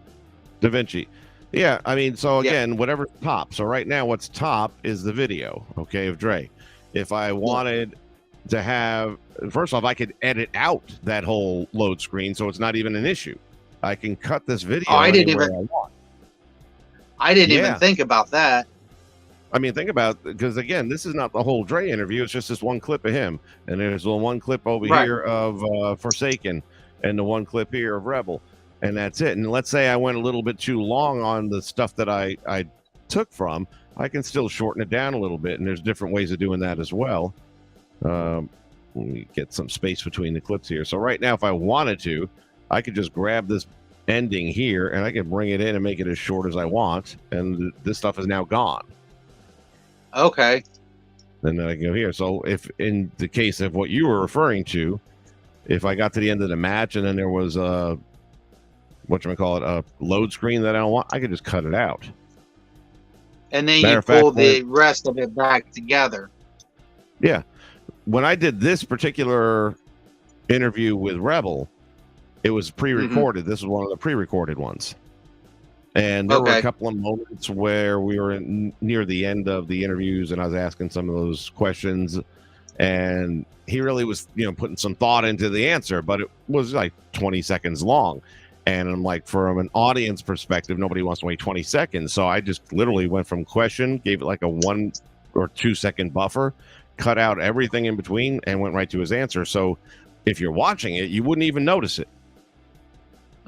Speaker 2: DaVinci. Yeah, I mean, so again, whatever's top. So right now, what's top is the video, okay, of Dre. If I wanted to have, first off, I could edit out that whole load screen, so it's not even an issue. I can cut this video anywhere I want.
Speaker 6: I didn't even think about that.
Speaker 2: I mean, think about, because again, this is not the whole Dre interview. It's just this one clip of him. And there's the one clip over here of Forsaken and the one clip here of Rebel. And that's it. And let's say I went a little bit too long on the stuff that I took from, I can still shorten it down a little bit. And there's different ways of doing that as well. Let me get some space between the clips here. So right now, if I wanted to, I could just grab this ending here and I can bring it in and make it as short as I want. And this stuff is now gone.
Speaker 6: Okay.
Speaker 2: And then I can go here. So if in the case of what you were referring to, if I got to the end of the match and then there was a a load screen that I don't want, I could just cut it out.
Speaker 6: And then you pull the rest of it back together.
Speaker 2: Yeah. When I did this particular interview with Rebel, it was pre-recorded. This was one of the pre-recorded ones. And there were a couple of moments where we were near the end of the interviews and I was asking some of those questions and he really was, putting some thought into the answer, but it was like 20 seconds long. And I'm like, from an audience perspective, nobody wants to wait 20 seconds. So I just literally went from question, gave it like a 1 or 2 second buffer, cut out everything in between and went right to his answer. So if you're watching it, you wouldn't even notice it.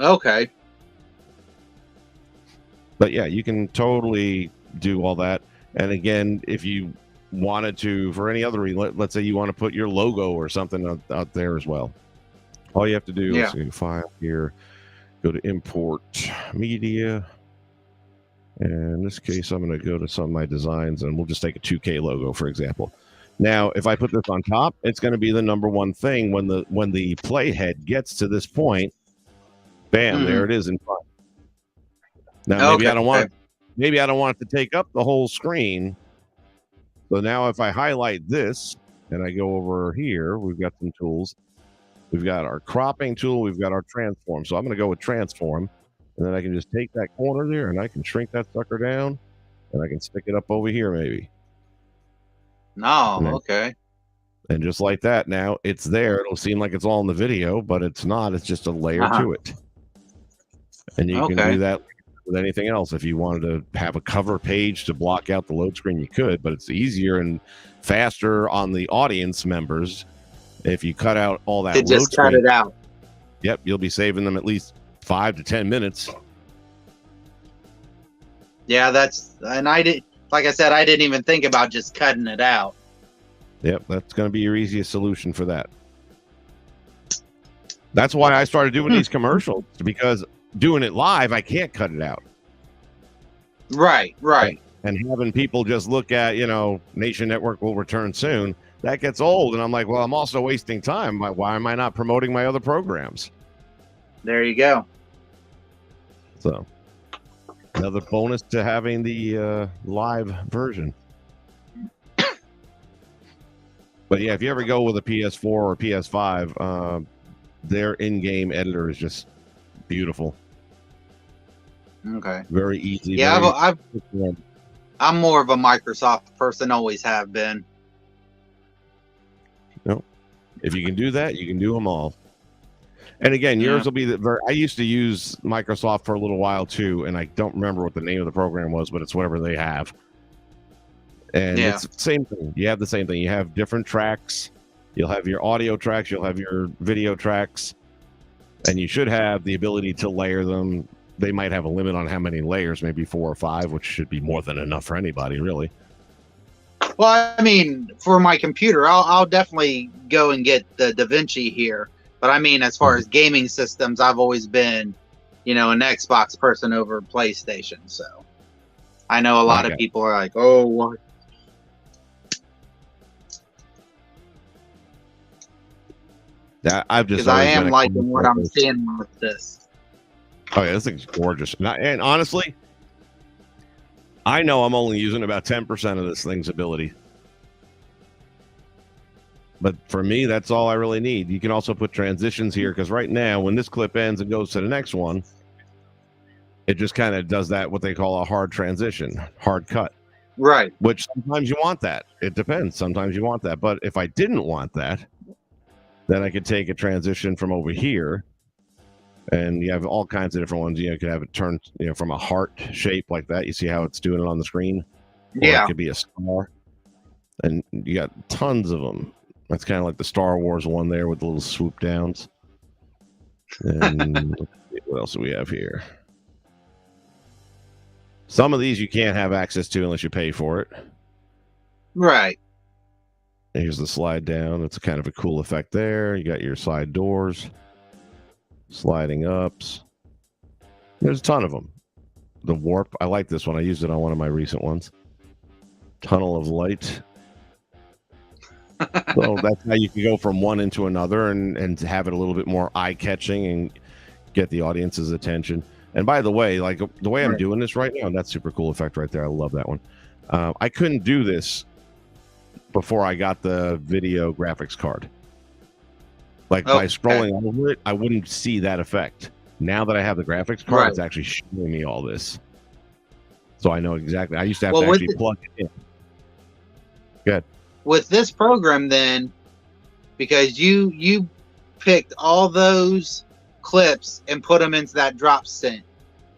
Speaker 6: Okay.
Speaker 2: But yeah, you can totally do all that. And again, if you wanted to, for any other reason, let's say you want to put your logo or something out there as well. All you have to do is file here, go to import media. And in this case, I'm going to go to some of my designs and we'll just take a 2K logo, for example. Now, if I put this on top, it's going to be the number one thing when the playhead gets to this point. Bam, there it is in front. Now maybe I don't want it to take up the whole screen. So now if I highlight this and I go over here, we've got some tools. We've got our cropping tool, we've got our transform. So I'm going to go with transform, and then I can just take that corner there and I can shrink that sucker down and I can stick it up over here maybe.
Speaker 6: No,
Speaker 2: And then-
Speaker 6: okay.
Speaker 2: And just like that, now it's there. It'll seem like it's all in the video, but it's not. It's just a layer to it. And you can
Speaker 6: Okay.
Speaker 2: do that with anything else. If you wanted to have a cover page to block out the load screen, you could, but it's easier and faster on the audience members if you cut out all that
Speaker 6: To
Speaker 2: load
Speaker 6: just cut
Speaker 2: screen.
Speaker 6: it out.
Speaker 2: Yep, you'll be saving them at least 5 to 10 minutes.
Speaker 6: Yeah, and I did, like I said, I didn't even think about just cutting it out.
Speaker 2: Yep, that's going to be your easiest solution for that. That's why I started doing these commercials, because doing it live, I can't cut it out.
Speaker 6: Right.
Speaker 2: And having people just look at, Nation Network will return soon, that gets old. And I'm like, well, I'm also wasting time. Why am I not promoting my other programs?
Speaker 6: There you go.
Speaker 2: So another bonus to having the live version. But yeah, if you ever go with a PS4 or PS5, their in-game editor is just beautiful.
Speaker 6: Okay.
Speaker 2: Very easy.
Speaker 6: Yeah, I'm more of a Microsoft person, always have been.
Speaker 2: If you can do that, you can do them all. And again, yours will be I used to use Microsoft for a little while too, and I don't remember what the name of the program was, but it's whatever they have. And it's the same thing. You have the same thing. You have different tracks. You'll have your audio tracks. You'll have your video tracks. And you should have the ability to layer them. They might have a limit on how many layers, maybe 4 or 5, which should be more than enough for anybody, really.
Speaker 6: Well, I mean, for my computer, I'll definitely go and get the DaVinci here. But I mean, as far as gaming systems, I've always been, an Xbox person over PlayStation. So I know a lot of people are like, oh, what?
Speaker 2: I've just
Speaker 6: because I am liking what I'm seeing with this.
Speaker 2: Oh yeah, this thing's gorgeous. And honestly, I know I'm only using about 10% of this thing's ability. But for me, that's all I really need. You can also put transitions here, because right now, when this clip ends and goes to the next one, it just kind of does that, what they call a hard transition, hard cut.
Speaker 6: Right.
Speaker 2: Which sometimes you want that. It depends. Sometimes you want that. But if I didn't want that, then I could take a transition from over here, and you have all kinds of different ones. You could have it turned, from a heart shape like that. You see how it's doing it on the screen?
Speaker 6: Yeah.
Speaker 2: Or it could be a star. And you got tons of them. That's kind of like the Star Wars one there with the little swoop downs. And what else do we have here? Some of these you can't have access to unless you pay for it.
Speaker 6: Right.
Speaker 2: Here's the slide down. It's kind of a cool effect there. You got your side doors, sliding ups. There's a ton of them. The warp. I like this one. I used it on one of my recent ones. Tunnel of light. So that's how you can go from one into another and have it a little bit more eye-catching and get the audience's attention. And by the way, like the way I'm doing this right now, that's super cool effect right there. I love that one. I couldn't do this before I got the video graphics card. Like by scrolling over it, I wouldn't see that effect. Now that I have the graphics card, it's actually showing me all this. So I know exactly. I used to have to actually plug it in. Good.
Speaker 6: With this program then, because you picked all those clips and put them into that drop sync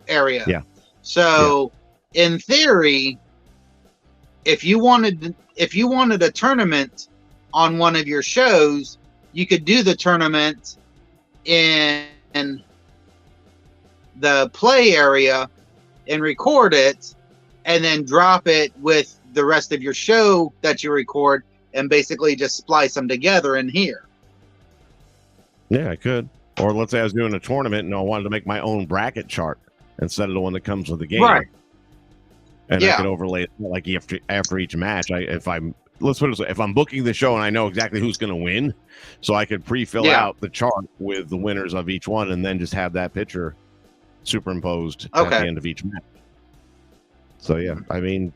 Speaker 6: area.
Speaker 2: Yeah.
Speaker 6: So in theory, if you wanted a tournament on one of your shows, you could do the tournament in the play area and record it and then drop it with the rest of your show that you record and basically just splice them together in here.
Speaker 2: Yeah, I could. Or let's say I was doing a tournament and I wanted to make my own bracket chart instead of the one that comes with the game.
Speaker 6: Right.
Speaker 2: And I could overlay it like after each match. Let's put it this way, if I'm booking the show and I know exactly who's going to win, so I could pre-fill out the chart with the winners of each one and then just have that picture superimposed at the end of each match. So yeah, I mean,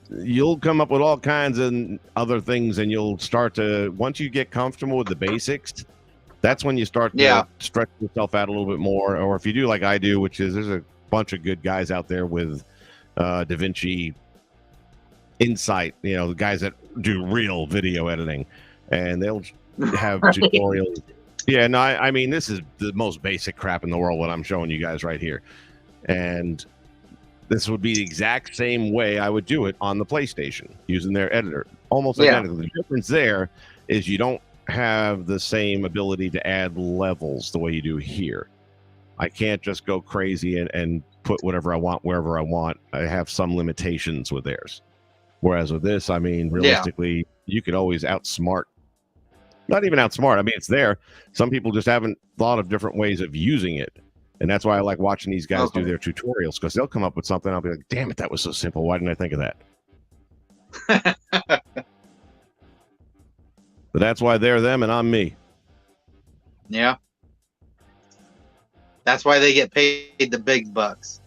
Speaker 2: you'll come up with all kinds of other things, and you'll start to, once you get comfortable with the basics, that's when you start to stretch yourself out a little bit more. Or if you do like I do, which is there's a bunch of good guys out there with DaVinci Insight, you know, the guys that do real video editing, and they'll have tutorials. Yeah, no, I mean, this is the most basic crap in the world, what I'm showing you guys right here. And this would be the exact same way I would do it on the PlayStation using their editor. Almost identical. The difference there is you don't have the same ability to add levels the way you do here. I can't just go crazy and put whatever I want wherever I want. I have some limitations with theirs. Whereas with this, I mean, realistically, you could always outsmart. Not even outsmart. I mean, it's there. Some people just haven't thought of different ways of using it. And that's why I like watching these guys do their tutorials, because they'll come up with something. I'll be like, damn it, that was so simple. Why didn't I think of that? But that's why they're them and I'm me.
Speaker 6: Yeah. That's why they get paid the big bucks.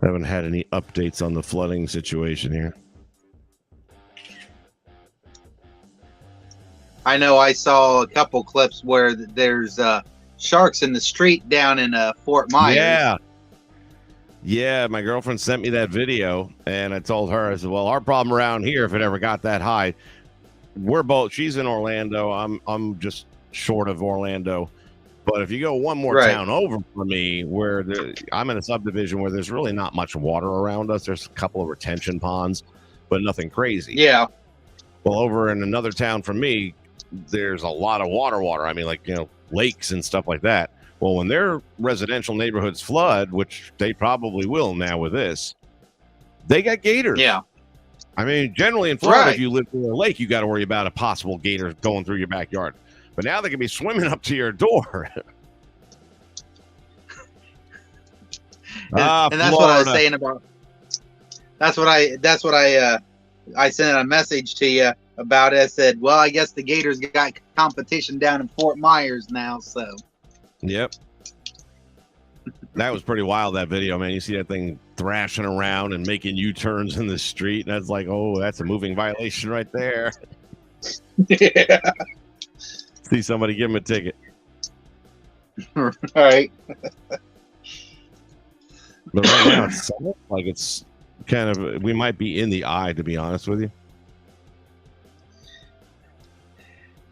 Speaker 2: Haven't had any updates on the flooding situation here.
Speaker 6: I know I saw a couple clips where there's sharks in the street down in Fort Myers.
Speaker 2: Yeah, my girlfriend sent me that video, and I told her, I said, well, our problem around here, if it ever got that high, we're both, she's in Orlando, I'm just short of Orlando. But if you go one more town over from me, where I'm in a subdivision where there's really not much water around us. There's a couple of retention ponds, but nothing crazy.
Speaker 6: Yeah.
Speaker 2: Well, over in another town from me, there's a lot of water. I mean, like, you know, lakes and stuff like that. Well, when their residential neighborhoods flood, which they probably will now with this, they got gators.
Speaker 6: Yeah.
Speaker 2: I mean, generally in Florida, if you live near a lake, you got to worry about a possible gator going through your backyard. But now they can be swimming up to your door.
Speaker 6: And that's what I was saying about. That's what I sent a message to you about it. I said, well, I guess the Gators got competition down in Fort Myers now. So.
Speaker 2: Yep. That was pretty wild, that video, man. You see that thing thrashing around and making U-turns in the street, and that's like, oh, that's a moving violation right there.
Speaker 6: Yeah.
Speaker 2: See somebody give him a ticket.
Speaker 6: Right.
Speaker 2: But right now, it's like it's kind of, we might be in the eye, to be honest with you.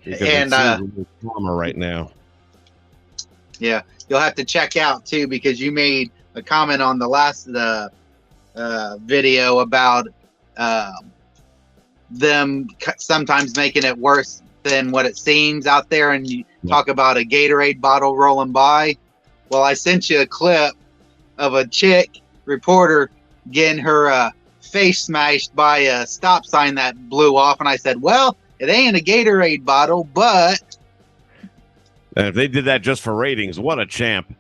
Speaker 2: Because
Speaker 6: and
Speaker 2: calmer right now.
Speaker 6: Yeah, you'll have to check out too, because you made a comment on the last video about them sometimes making it worse than what it seems out there, and you talk about a Gatorade bottle rolling by. Well, I sent you a clip of a chick reporter getting her face smashed by a stop sign that blew off, and I said, well, it ain't a Gatorade bottle, but...
Speaker 2: And if they did that just for ratings, what a champ.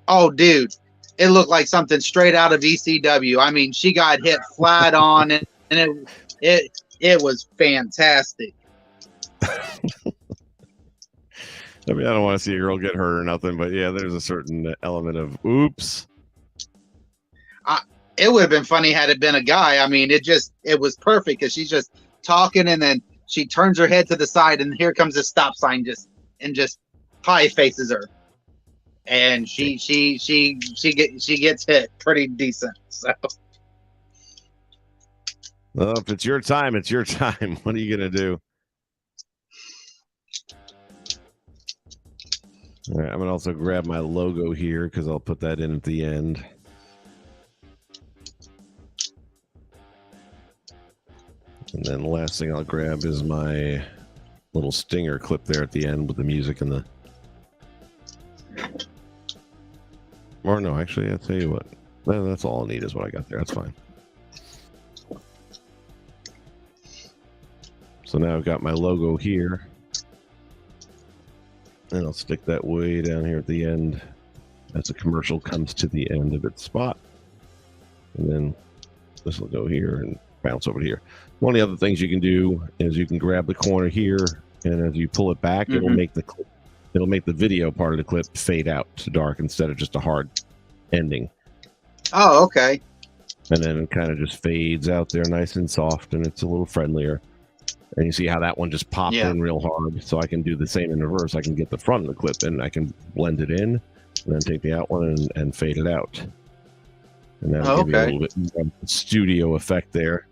Speaker 6: Oh, dude, it looked like something straight out of ECW. I mean, she got hit flat on, and it was fantastic.
Speaker 2: I mean, I don't want to see a girl get hurt or nothing, but yeah, there's a certain element of oops.
Speaker 6: It would have been funny had it been a guy. I mean, it was perfect, because she's just talking, and then she turns her head to the side, and here comes a stop sign just pie faces her, and she gets hit pretty decent. So,
Speaker 2: well, if it's your time, it's your time. What are you gonna do? All right, I'm gonna also grab my logo here because I'll put that in at the end. And then the last thing I'll grab is my little stinger clip there at the end with the music and the... Or no, actually, I'll tell you what. That's all I need is what I got there. That's fine. So now I've got my logo here. And I'll stick that way down here at the end as the commercial comes to the end of its spot. And then this will go here and bounce over to here. One of the other things you can do is you can grab the corner here, and as you pull it back, it'll make the clip, it'll make the video part of the clip fade out to dark instead of just a hard ending.
Speaker 6: Oh, okay.
Speaker 2: And then it kind of just fades out there nice and soft, and it's a little friendlier. And you see how that one just popped
Speaker 6: Yeah.
Speaker 2: in real hard. So I can do the same in reverse. I can get the front of the clip in, I can blend it in, and then take the out one and fade it out. And that'll give you a little bit more studio effect there.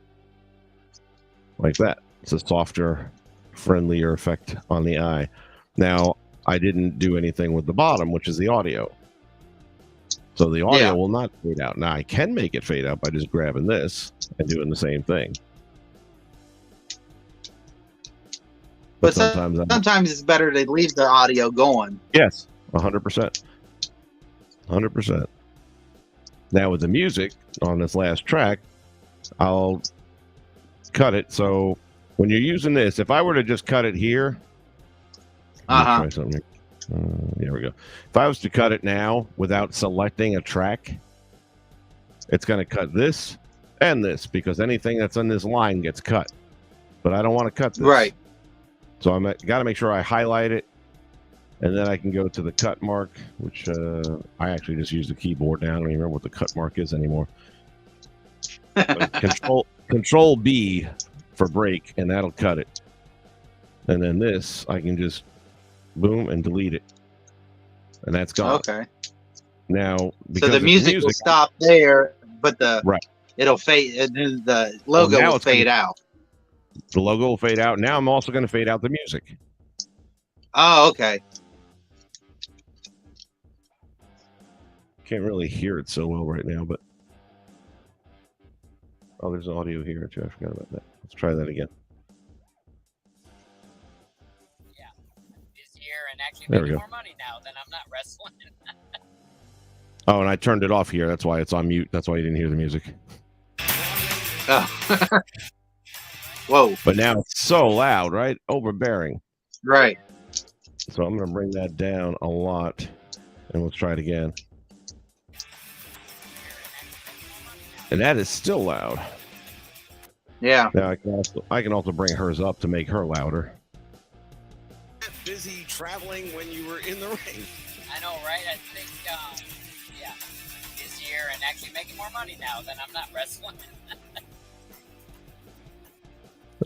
Speaker 2: Like that. It's a softer, friendlier effect on the eye. Now, I didn't do anything with the bottom, which is the audio. So the audio will not fade out. Now, I can make it fade out by just grabbing this and doing the same thing.
Speaker 6: But sometimes it's better to leave the audio going.
Speaker 2: Yes, 100%. 100%. Now, with the music on this last track, I'll cut it. So when you're using this, if I were to just cut it here, try something here. There we go. If I was to cut it now without selecting a track, it's going to cut this and this, because anything that's on this line gets cut. But I don't want to cut this.
Speaker 6: Right.
Speaker 2: So I got to make sure I highlight it, and then I can go to the cut mark, which I actually just use the keyboard now. I don't even remember what the cut mark is anymore. Control B for break, and that'll cut it. And then this, I can just boom and delete it, and that's gone.
Speaker 6: Okay.
Speaker 2: Now,
Speaker 6: so the music will stop there, but it'll fade. The logo will fade out.
Speaker 2: The logo will fade out. Now I'm also going to fade out the music.
Speaker 6: Oh, okay.
Speaker 2: Can't really hear it so well right now, but there's audio here too. I forgot about that. Let's try that again.
Speaker 7: Yeah, this year and actually
Speaker 2: there
Speaker 7: making more money now than I'm not wrestling.
Speaker 2: Oh, and I turned it off here. That's why it's on mute. That's why you didn't hear the music.
Speaker 6: Oh. Whoa.
Speaker 2: But now it's so loud, right? Overbearing.
Speaker 6: Right.
Speaker 2: So I'm going to bring that down a lot, and let's try it again. And that is still loud.
Speaker 6: Yeah.
Speaker 2: Now I can also bring hers up to make her louder.
Speaker 8: Busy traveling when you were in the ring.
Speaker 7: I know, right? I think, yeah, this year and actually making more money now than I'm not wrestling.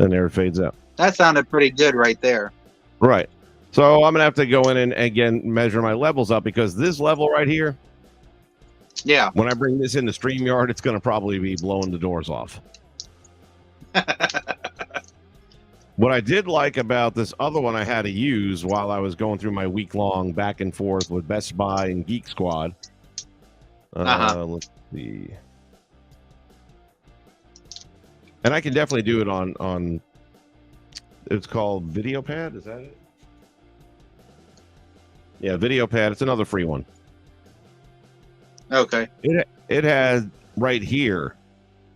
Speaker 2: And there it fades out.
Speaker 6: That sounded pretty good right there.
Speaker 2: Right. So I'm going to have to go in and again measure my levels up, because this level right here,
Speaker 6: yeah,
Speaker 2: when I bring this into StreamYard, it's going to probably be blowing the doors off. What I did like about this other one I had to use while I was going through my week-long back and forth with Best Buy and Geek Squad. Let's see. And I can definitely do it on it's called VideoPad, is that it? Yeah, VideoPad. It's another free one.
Speaker 6: Okay.
Speaker 2: It has right here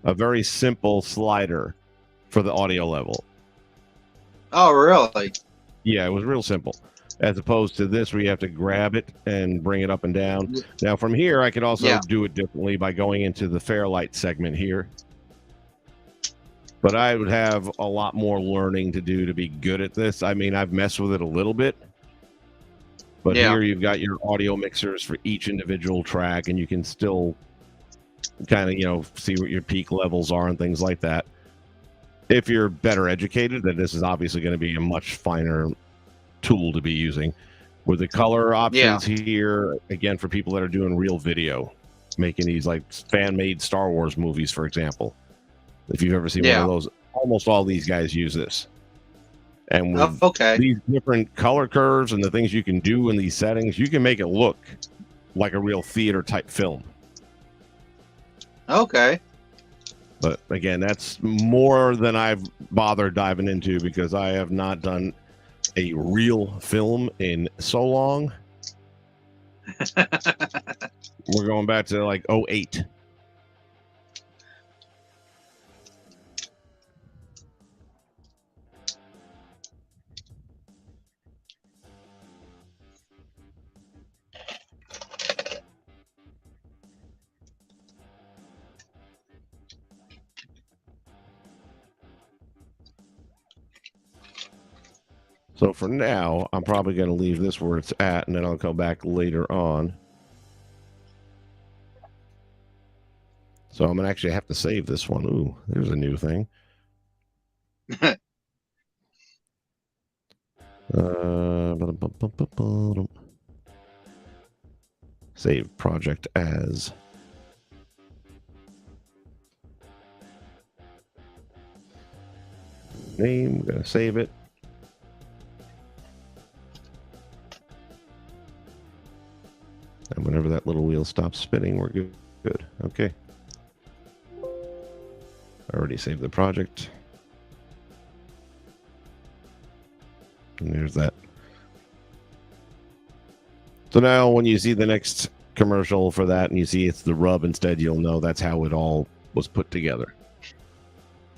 Speaker 2: a very simple slider for the audio level.
Speaker 6: Oh, really?
Speaker 2: Yeah, it was real simple. As opposed to this where you have to grab it and bring it up and down. Now from here, I could also do it differently by going into the Fairlight segment here. But I would have a lot more learning to do to be good at this. I mean, I've messed with it a little bit. But here you've got your audio mixers for each individual track, and you can still kind of, see what your peak levels are and things like that. If you're better educated, then this is obviously going to be a much finer tool to be using. With the color options here, again, for people that are doing real video, making these like fan-made Star Wars movies, for example. If you've ever seen one of those, almost all these guys use this. And with these different color curves and the things you can do in these settings, you can make it look like a real theater type film.
Speaker 6: Okay.
Speaker 2: But again, that's more than I've bothered diving into, because I have not done a real film in so long. We're going back to like 2008. So for now, I'm probably going to leave this where it's at, and then I'll go back later on. So I'm gonna actually have to save this one. Ooh, there's a new thing. Save project as. Name, gonna save it. And whenever that little wheel stops spinning, we're good. Good. Okay. I already saved the project. And there's that. So now when you see the next commercial for that and you see it's the rub instead, you'll know that's how it all was put together.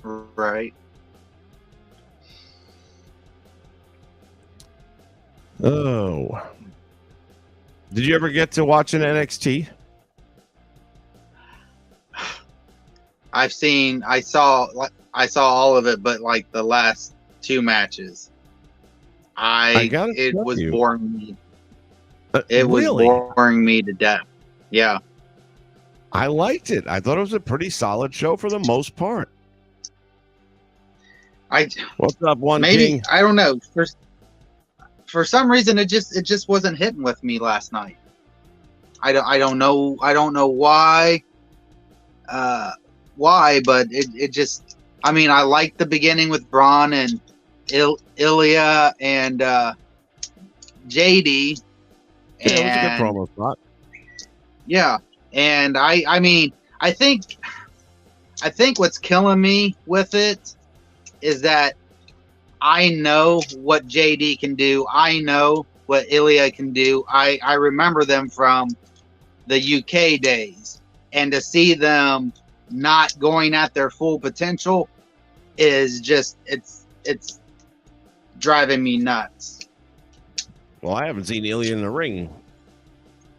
Speaker 6: Right.
Speaker 2: Oh. Did you ever get to watch an NXT?
Speaker 6: I saw all of it, but like the last 2 matches. It was boring me. It was
Speaker 2: really?
Speaker 6: boring me to death. Yeah.
Speaker 2: I liked it. I thought it was a pretty solid show for the most part. What's up, One
Speaker 6: maybe
Speaker 2: King?
Speaker 6: I don't know. For some reason it just wasn't hitting with me last night. I don't know why. But it just, I mean, I liked the beginning with Braun and Ilya and JD.
Speaker 2: Yeah, it was a good promo spot.
Speaker 6: Yeah, and I mean, I think what's killing me with it is that I know what JD can do. I know what Ilya can do. I remember them from the UK days, and to see them not going at their full potential is just it's driving me nuts.
Speaker 2: Well, I haven't seen Ilya in the ring,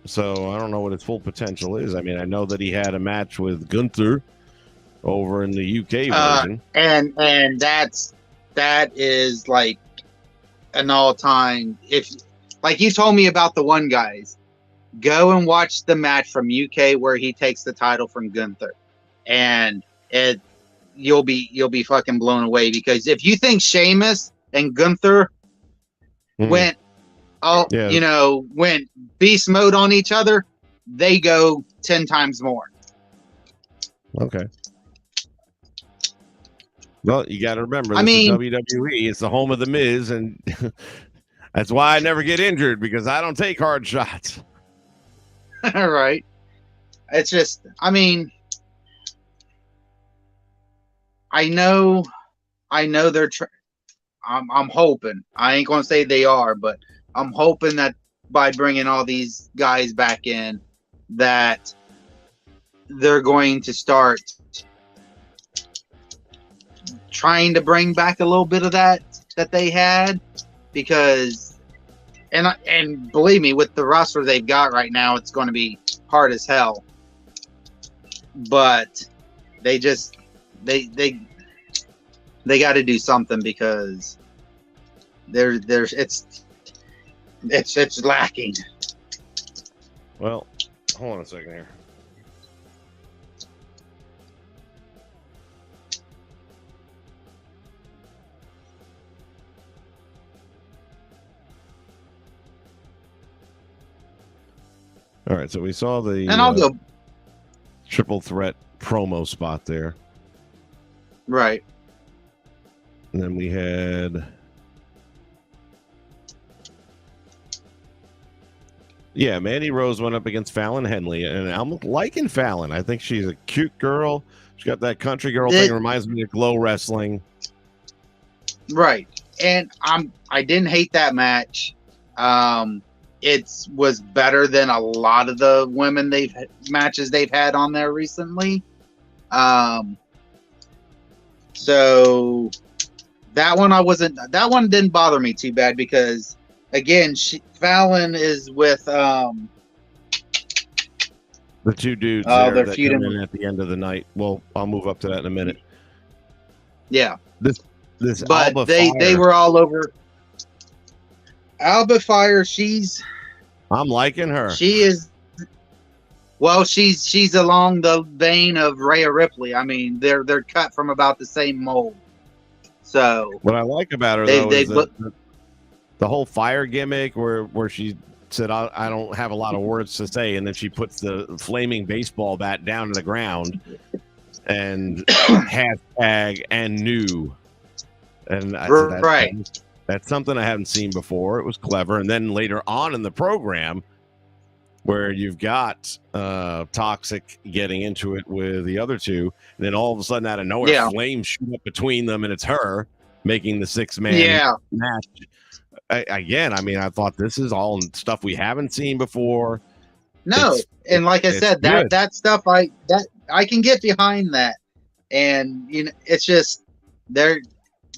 Speaker 2: so I don't know what his full potential is. I mean, I know that he had a match with Gunther over in the UK version,
Speaker 6: and that is like an all-time. If like you told me about the one guys, go and watch the match from UK where he takes the title from Gunther, and you'll be fucking blown away, because if you think Sheamus and Gunther went beast mode on each other, they go 10 times more.
Speaker 2: Okay. Well, you got to remember, this is WWE. It's the home of the Miz, and that's why I never get injured, because I don't take hard shots.
Speaker 6: All right. It's just, I mean, I know they're. I'm hoping. I ain't gonna say they are, but I'm hoping that by bringing all these guys back in, that they're going to start trying to bring back a little bit of that they had, because and believe me, with the roster they've got right now, it's going to be hard as hell. But they just they got to do something, because it's lacking.
Speaker 2: Well, hold on a second here. All right, so we saw the
Speaker 6: and I'll go
Speaker 2: triple threat promo spot there.
Speaker 6: Right.
Speaker 2: And then we had... Yeah, Mandy Rose went up against Fallon Henley, and I'm liking Fallon. I think she's a cute girl. She got that country girl thing. Reminds me of Glow Wrestling.
Speaker 6: Right. And I didn't hate that match. It was better than a lot of the women matches they've had on there recently. So that one didn't bother me too bad, because again, Fallon is with the
Speaker 2: two dudes
Speaker 6: they're
Speaker 2: that come
Speaker 6: feuding
Speaker 2: in at the end of the night. Well, I'll move up to that in a minute.
Speaker 6: Yeah.
Speaker 2: This
Speaker 6: but
Speaker 2: Alba
Speaker 6: they
Speaker 2: Fire,
Speaker 6: were all over. Alba Fire,
Speaker 2: I'm liking her.
Speaker 6: She is Well, she's along the vein of Rhea Ripley. I mean, they're cut from about the same mold. So
Speaker 2: what I like about her though is the whole fire gimmick where she said, I don't have a lot of words to say, and then she puts the flaming baseball bat down to the ground and hashtag and new. And I said,
Speaker 6: right.
Speaker 2: That's something I haven't seen before. It was clever. And then later on in the program, where you've got Toxic getting into it with the other two, and then all of a sudden out of nowhere, flames shoot up between them, and it's her making the 6-man match. Again, I mean, I thought this is all stuff we haven't seen before.
Speaker 6: No, and like I said, that stuff I can get behind that, and you know, it's just there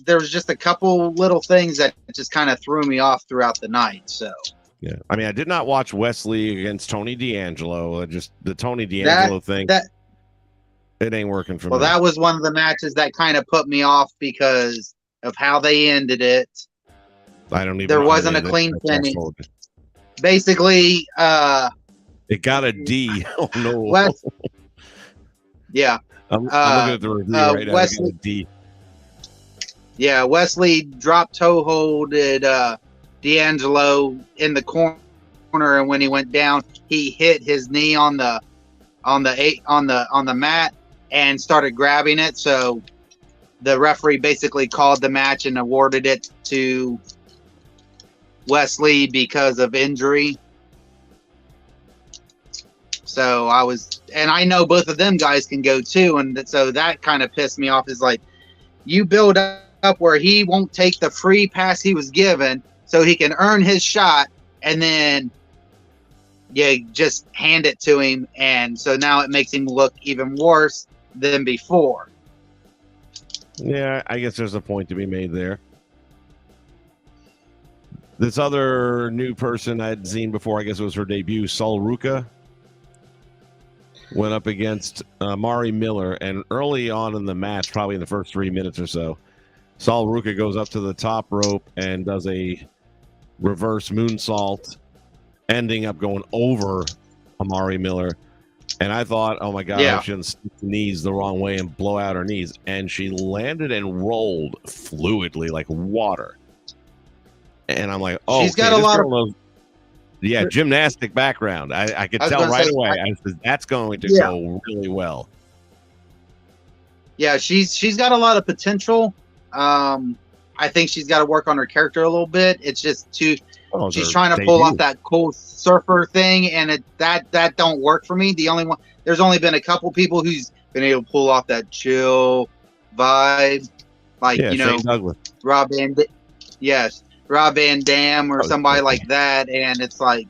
Speaker 6: was just a couple little things that just kind of threw me off throughout the night. So
Speaker 2: yeah, I mean, I did not watch Wesley against Tony D'Angelo. Just the Tony D'Angelo thing. It ain't working for me.
Speaker 6: Well, that was one of the matches that kind of put me off because of how they ended it.
Speaker 2: I don't even.
Speaker 6: There wasn't a clean finish. Basically,
Speaker 2: it got a D. Oh no.
Speaker 6: Yeah.
Speaker 2: I'm looking at the review right now.
Speaker 6: Wesley,
Speaker 2: it got a D.
Speaker 6: Yeah, Wesley dropped toe holded D'Angelo in the corner, and when he went down, he hit his knee on the mat and started grabbing it. So the referee basically called the match and awarded it to Wesley because of injury. So I know both of them guys can go too, and so that kind of pissed me off. Is like, you build up where he won't take the free pass he was given so he can earn his shot, and then just hand it to him, and so now it makes him look even worse than before.
Speaker 2: Yeah, I guess there's a point to be made there. This other new person I'd seen before, I guess it was her debut, Sol Ruka, went up against Mari Miller, and early on in the match, probably in the first 3 minutes or so, Sol Ruka goes up to the top rope and does a reverse moonsault, ending up going over Amari Miller. And I thought, oh my God, I shouldn't stick the knees the wrong way and blow out her knees. And she landed and rolled fluidly like water. And I'm like, oh,
Speaker 6: she's got a lot of
Speaker 2: gymnastic background. I could tell right away. I said, that's going to go really well.
Speaker 6: Yeah, she's got a lot of potential. I think she's got to work on her character a little bit. It's just she's trying to pull off that cool surfer thing, and that don't work for me. There's only been a couple people who's been able to pull off that chill vibe, like
Speaker 2: Shane Douglas.
Speaker 6: Rob Van Dam or somebody like that, and it's like,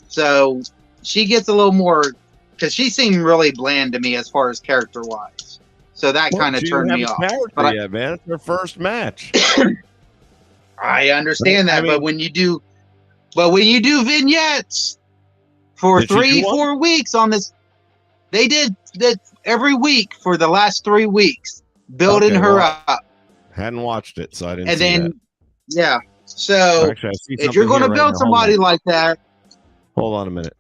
Speaker 6: so she gets a little more, because she seemed really bland to me as far as character wise. So that kind of turned me off.
Speaker 2: But man, it's her first match.
Speaker 6: I understand that, but when you do vignettes for 3-4 weeks on this, they did that every week for the last 3 weeks, building her up.
Speaker 2: Hadn't watched it, so I didn't.
Speaker 6: And
Speaker 2: see
Speaker 6: then,
Speaker 2: that.
Speaker 6: So
Speaker 2: actually,
Speaker 6: if you're going to build somebody like that,
Speaker 2: hold on a minute.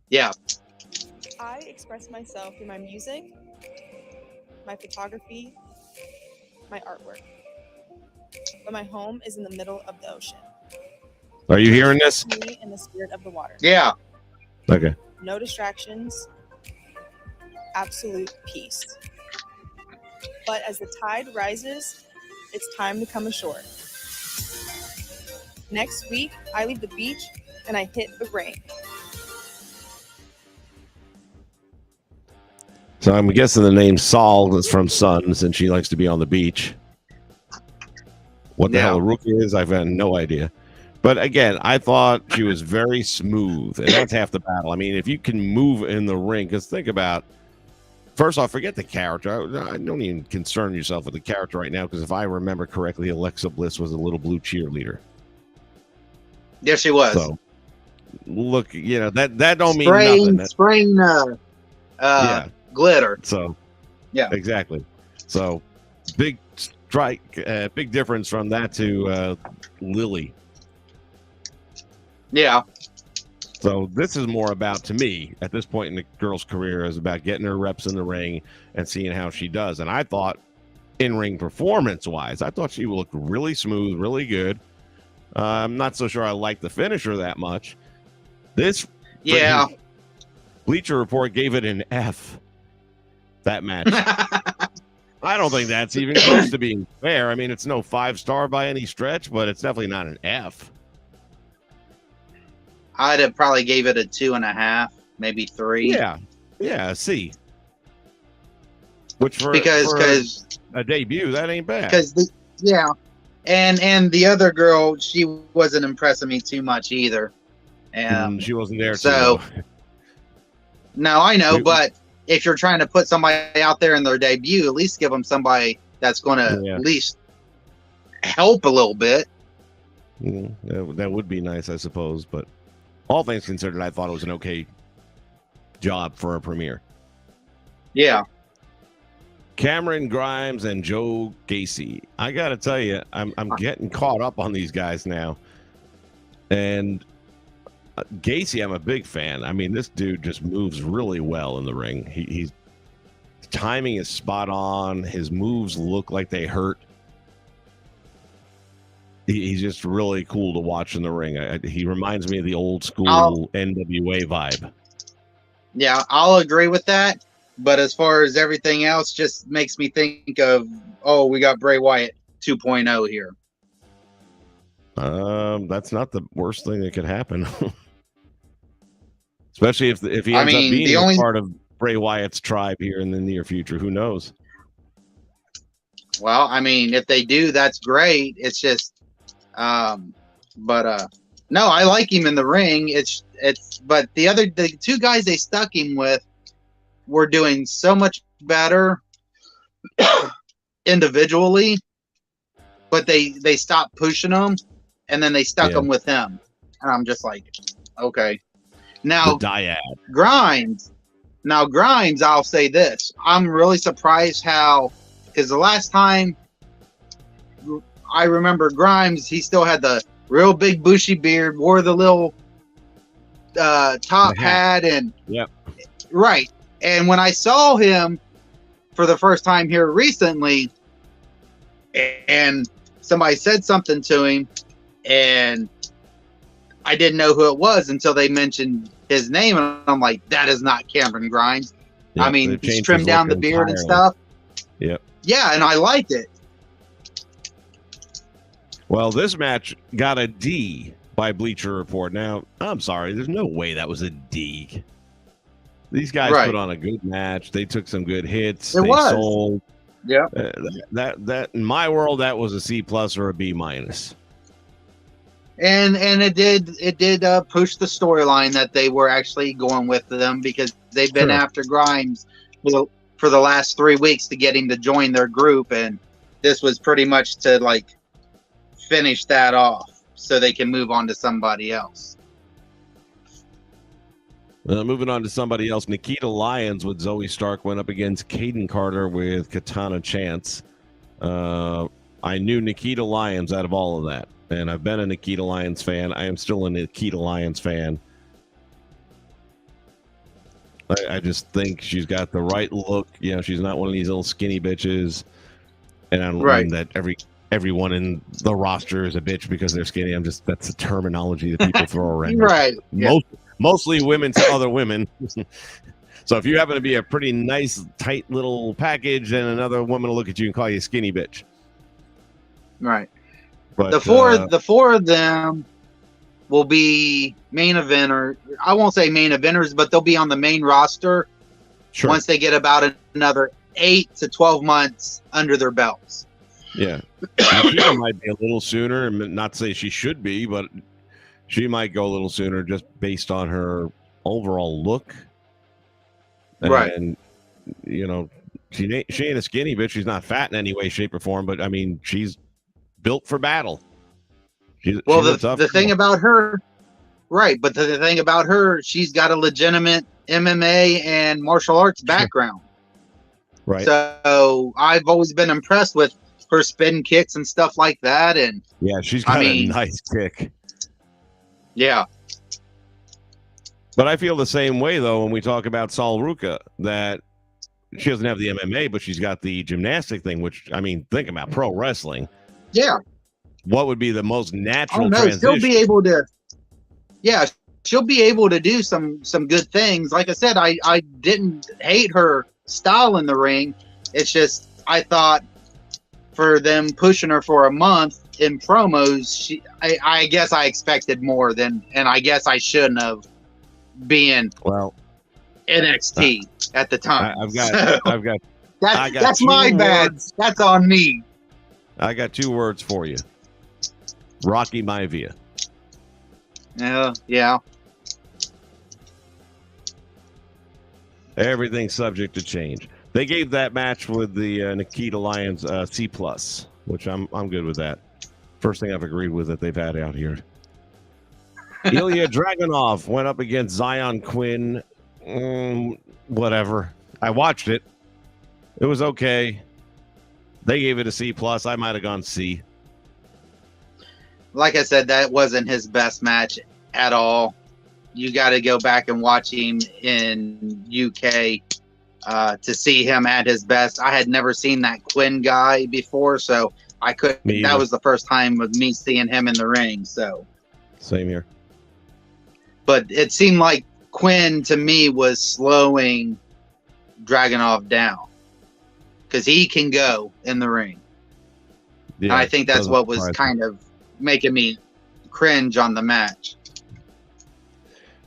Speaker 6: Yeah.
Speaker 9: I express myself through my music, my photography, my artwork. But my home is in the middle of the ocean.
Speaker 2: Are you hearing this?
Speaker 9: Me in the spirit of the water.
Speaker 6: Yeah.
Speaker 2: Okay.
Speaker 9: No distractions. Absolute peace. But as the tide rises, it's time to come ashore. Next week, I leave the beach and I hit the rain.
Speaker 2: So I'm guessing the name Sol is from Sons, and she likes to be on the beach. What the hell a rookie is, I've had no idea. But again, I thought she was very smooth, and that's half the battle. I mean, if you can move in the ring, because think about, first off, forget the character. I don't even concern yourself with the character right now, because if I remember correctly, Alexa Bliss was a little blue cheerleader.
Speaker 6: Yes, she was.
Speaker 2: So, look, that don't mean nothing.
Speaker 6: Spraying glitter.
Speaker 2: So,
Speaker 6: yeah,
Speaker 2: exactly. So, big difference from that to Lily.
Speaker 6: Yeah.
Speaker 2: So this is more about, to me, at this point in the girl's career, is about getting her reps in the ring and seeing how she does. And I thought, in-ring performance-wise, I thought she looked really smooth, really good. I'm not so sure I like the finisher that much. This,
Speaker 6: Yeah.
Speaker 2: Bleacher Report gave it an F, that match. I don't think that's even close to being fair. I mean, it's no 5-star by any stretch, but it's definitely not an F.
Speaker 6: I'd have probably gave it a 2.5, maybe 3.
Speaker 2: Yeah, C. Which for
Speaker 6: because
Speaker 2: a debut, that ain't bad.
Speaker 6: Because and the other girl, she wasn't impressing me too much either.
Speaker 2: She wasn't there.
Speaker 6: So no, I know, but if you're trying to put somebody out there in their debut, at least give them somebody that's going to at least help a little bit.
Speaker 2: That would be nice, I suppose. But all things considered, I thought it was an okay job for a premiere.
Speaker 6: Yeah.
Speaker 2: Cameron Grimes and Joe Gacy. I got to tell you, I'm getting caught up on these guys now. And Gacy, I'm a big fan. I mean, this dude just moves really well in the ring. He's timing is spot on. His moves look like they hurt. He's just really cool to watch in the ring. He reminds me of the old school NWA vibe.
Speaker 6: Yeah, I'll agree with that. But as far as everything else, just makes me think of, we got Bray Wyatt 2.0 here.
Speaker 2: That's not the worst thing that could happen. Especially if he ends up being part of Bray Wyatt's tribe here in the near future. Who knows?
Speaker 6: Well, I mean, if they do, that's great. It's just, no, I like him in the ring. But the two guys they stuck him with were doing so much better individually, but they stopped pushing them, and then they stuck them with him. And I'm just like, okay. Now, Grimes, I'll say this. I'm really surprised because the last time I remember Grimes, he still had the real big bushy beard, wore the little top hat, and right. And when I saw him for the first time here recently, and somebody said something to him, and I didn't know who it was until they mentioned his name, and I'm like, that is not Cameron Grimes.
Speaker 2: Yep,
Speaker 6: I mean, he's trimmed down the beard and stuff.
Speaker 2: Yep.
Speaker 6: Yeah, and I liked it.
Speaker 2: Well, this match got a D by Bleacher Report. Now, I'm sorry, there's no way that was a D. These guys put on a good match. They took some good hits. They sold.
Speaker 6: Yeah.
Speaker 2: That in my world, that was a C+ or a B-.
Speaker 6: And it did push the storyline that they were actually going with them, because they've been after Grimes for the last 3 weeks to get him to join their group, and this was pretty much to like finish that off so they can move on to somebody else.
Speaker 2: Moving on to somebody else, Nikita Lyons with Zoe Stark went up against Caden Carter with Katana Chance. I knew Nikita Lyons out of all of that, and I've been a Nikita Lyons fan. I am still a Nikita Lyons fan. I just think she's got the right look. You know, she's not one of these little skinny bitches. And I don't mean that everyone in the roster is a bitch because they're skinny. That's the terminology that people throw around.
Speaker 6: Right.
Speaker 2: Mostly women to other women. So if you happen to be a pretty nice, tight little package, then another woman will look at you and call you a skinny bitch.
Speaker 6: Right.
Speaker 2: But
Speaker 6: the four of them will be main eventer. I won't say main eventers, but they'll be on the main roster once they get about another 8 to 12 months under their belts.
Speaker 2: Yeah. Nikita might be a little sooner, and not say she should be, but she might go a little sooner just based on her overall look. And, you know, she ain't a skinny bitch. She's not fat in any way, shape, or form, but, I mean, she's built for battle.
Speaker 6: The thing about her, but the thing about her, she's got a legitimate MMA and martial arts background.
Speaker 2: Right.
Speaker 6: So I've always been impressed with her spin kicks and stuff like that. And
Speaker 2: yeah, she's got a nice kick.
Speaker 6: Yeah.
Speaker 2: But I feel the same way, though, when we talk about Sol Ruka, that she doesn't have the MMA, but she's got the gymnastic thing, which, I mean, think about pro wrestling.
Speaker 6: Yeah.
Speaker 2: What would be the most natural
Speaker 6: Oh, no,
Speaker 2: transition?
Speaker 6: she'll be able to, yeah, she'll be able to do some good things. Like I said, I didn't hate her style in the ring. It's just, I thought for them pushing her for a month in promos, I guess I expected more than, and I guess I shouldn't have, being NXT at the time. That's my bad. That's on me.
Speaker 2: I got 2 words for you. Rocky Maivia.
Speaker 6: Yeah.
Speaker 2: Everything's subject to change. They gave that match with the Nikita Lyons C+, which I'm good with that. First thing I've agreed with that they've had out here. Ilya Dragunov went up against Zion Quinn. Whatever. I watched it. It was okay. They gave it a C+. I might have gone C.
Speaker 6: Like I said, that wasn't his best match at all. You got to go back and watch him in UK to see him at his best. I had never seen that Quinn guy before, so I couldn't. That was the first time of me seeing him in the ring. So
Speaker 2: same here.
Speaker 6: But it seemed like Quinn to me was slowing Dragunov down because he can go in the ring. Yeah, and I think that's what was kind of making me cringe on the match.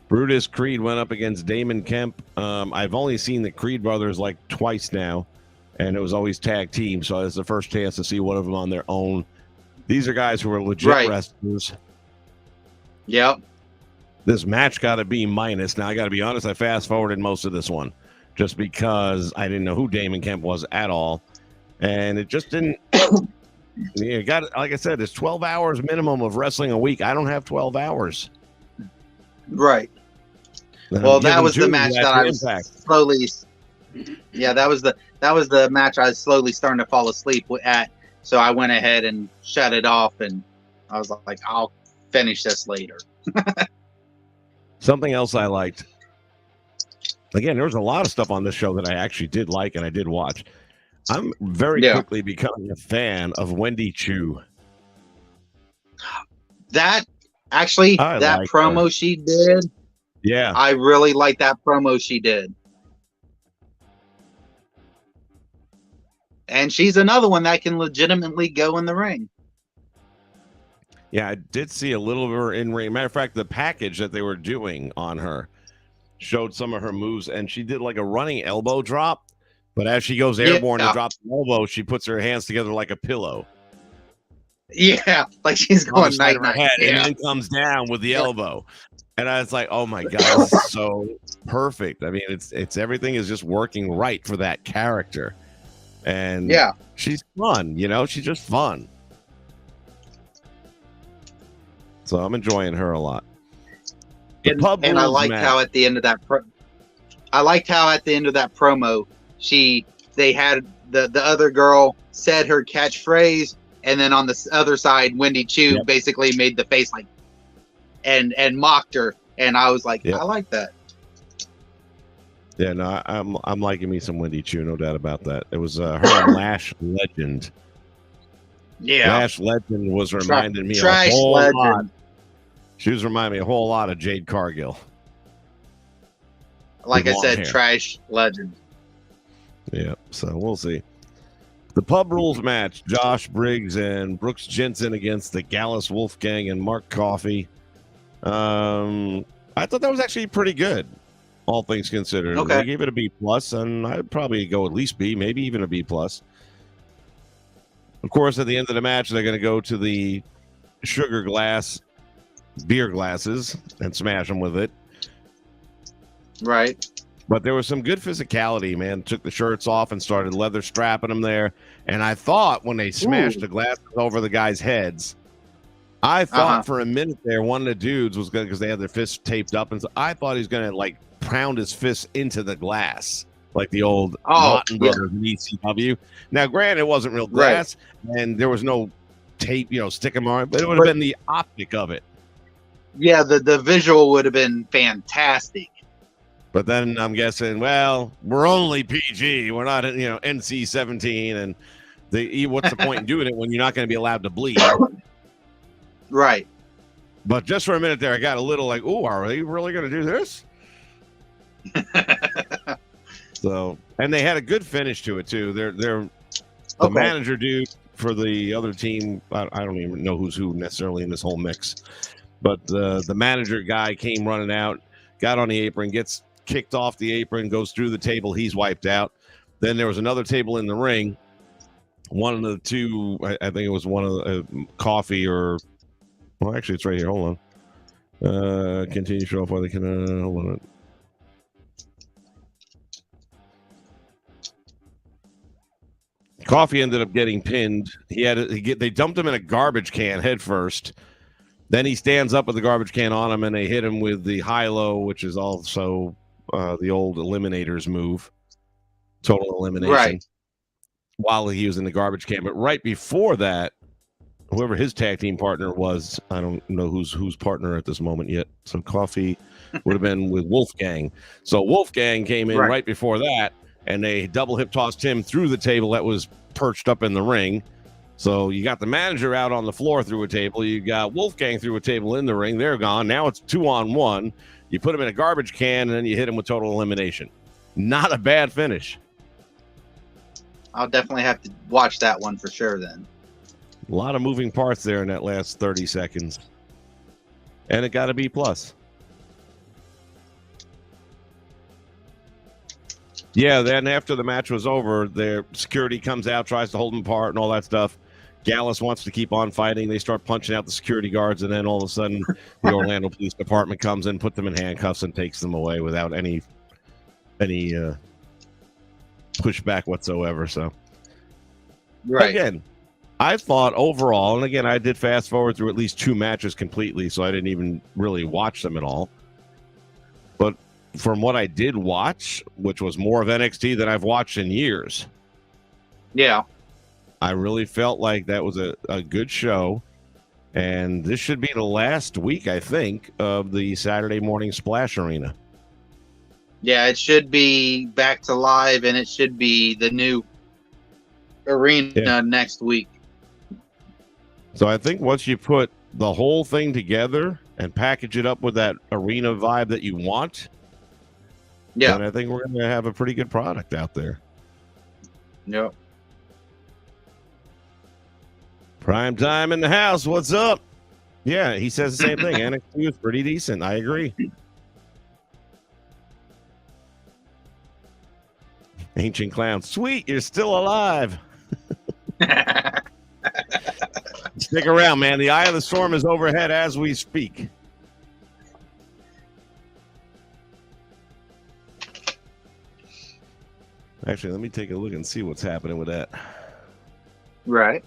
Speaker 2: Brutus Creed went up against Damon Kemp. I've only seen the Creed brothers like twice now, and it was always tag team, so it's the first chance to see one of them on their own. These are guys who are legit wrestlers.
Speaker 6: Yep.
Speaker 2: This match got to be minus. Now, I got to be honest, I fast-forwarded most of this one just because I didn't know who Damon Kemp was at all, and it just didn't... You got, like I said, it's 12 hours minimum of wrestling a week. I don't have 12 hours.
Speaker 6: Right. Well, that was the match that I was slowly. Yeah, that was the match I was slowly starting to fall asleep at. So I went ahead and shut it off, and I was like, I'll finish this later.
Speaker 2: Something else I liked. Again, there was a lot of stuff on this show that I actually did like and I did watch. I'm very quickly becoming a fan of Wendy Chu.
Speaker 6: That actually, that promo she did.
Speaker 2: Yeah.
Speaker 6: I really like that promo she did. And she's another one that can legitimately go in the ring.
Speaker 2: Yeah, I did see a little of her in ring. Matter of fact, the package that they were doing on her showed some of her moves, and she did like a running elbow drop. But as she goes airborne and drops the elbow, she puts her hands together like a pillow.
Speaker 6: Yeah, like she's going night night.
Speaker 2: And then comes down with the elbow. And I was like, oh my God, this is so perfect. I mean, it's everything is just working right for that character. And she's fun, she's just fun. So I'm enjoying her a lot.
Speaker 6: And I liked how at the end of that promo, they had the other girl said her catchphrase, and then on the other side, Wendy Chu basically made the face like and mocked her, and I was like, I like that.
Speaker 2: Yeah, no, I'm liking me some Wendy Chu, no doubt about that. It was her and Lash Legend.
Speaker 6: Yeah,
Speaker 2: Lash Legend was reminding me a whole lot. She was reminding me a whole lot of Jade Cargill.
Speaker 6: Like I said, Trash Legend.
Speaker 2: Yeah, so we'll see. The Pub Rules match, Josh Briggs and Brooks Jensen against the Gallus Wolfgang and Mark Coffey. I thought that was actually pretty good, all things considered.
Speaker 6: Okay.
Speaker 2: They gave it a B+, and I'd probably go at least B, maybe even a B+. Of course, at the end of the match, they're going to go to the sugar glass beer glasses and smash them with it.
Speaker 6: Right.
Speaker 2: But there was some good physicality, man. Took the shirts off and started leather strapping them there. And I thought when they smashed the glasses over the guys' heads, I thought for a minute there, one of the dudes was going to, because they had their fists taped up, and so I thought he was going to like pound his fist into the glass, like the old Martin Brothers in ECW. Now, granted, it wasn't real glass, and there was no tape, sticking on it, but it would have been the optic of it.
Speaker 6: Yeah, the visual would have been fantastic.
Speaker 2: But then I'm guessing, well, we're only PG. We're not, NC-17, and what's the point in doing it when you're not going to be allowed to bleed?
Speaker 6: Right.
Speaker 2: But just for a minute there, I got a little like, "Oh, are they really going to do this?" So, and they had a good finish to it too. They're the manager dude for the other team. I don't even know who's who necessarily in this whole mix, but the manager guy came running out, got on the apron, gets kicked off the apron, goes through the table. He's wiped out. Then there was another table in the ring. One of the two, I think it was one of the coffee or. Well, actually, it's right here. Hold on. Continue to show off why they can. Hold on. Coffee ended up getting pinned. They dumped him in a garbage can head first. Then he stands up with the garbage can on him, and they hit him with the high-low, which is also the old Eliminators move, total elimination.
Speaker 6: Right.
Speaker 2: While he was in the garbage can, but right before that, whoever his tag team partner was, I don't know who's partner at this moment yet. So Coffee would have been with Wolfgang. So Wolfgang came in right before that, and they double hip tossed him through the table that was perched up in the ring. So you got the manager out on the floor through a table. You got Wolfgang through a table in the ring. They're gone. Now it's 2-on-1. You put him in a garbage can, and then you hit him with total elimination. Not a bad finish.
Speaker 6: I'll definitely have to watch that one for sure then.
Speaker 2: A lot of moving parts there in that last 30 seconds. And it got a B+. Yeah, then after the match was over, their security comes out, tries to hold them apart and all that stuff. Gallus wants to keep on fighting. They start punching out the security guards, and then all of a sudden the Orlando Police Department comes in, put them in handcuffs, and takes them away without any pushback whatsoever. So, again, I thought overall, and again, I did fast forward through at least 2 matches completely, so I didn't even really watch them at all. But from what I did watch, which was more of NXT than I've watched in years.
Speaker 6: Yeah.
Speaker 2: I really felt like that was a good show. And this should be the last week, I think, of the Saturday Morning Splash Arena.
Speaker 6: Yeah, it should be back to live, and it should be the new arena next week.
Speaker 2: So I think once you put the whole thing together and package it up with that arena vibe that you want, then I think we're going to have a pretty good product out there.
Speaker 6: Yep.
Speaker 2: Prime time in the house. What's up? Yeah, he says the same thing. NXT is pretty decent. I agree. Ancient Clown. Sweet, you're still alive. Stick around, man. The eye of the storm is overhead as we speak. Actually, let me take a look and see what's happening with that.
Speaker 6: Right.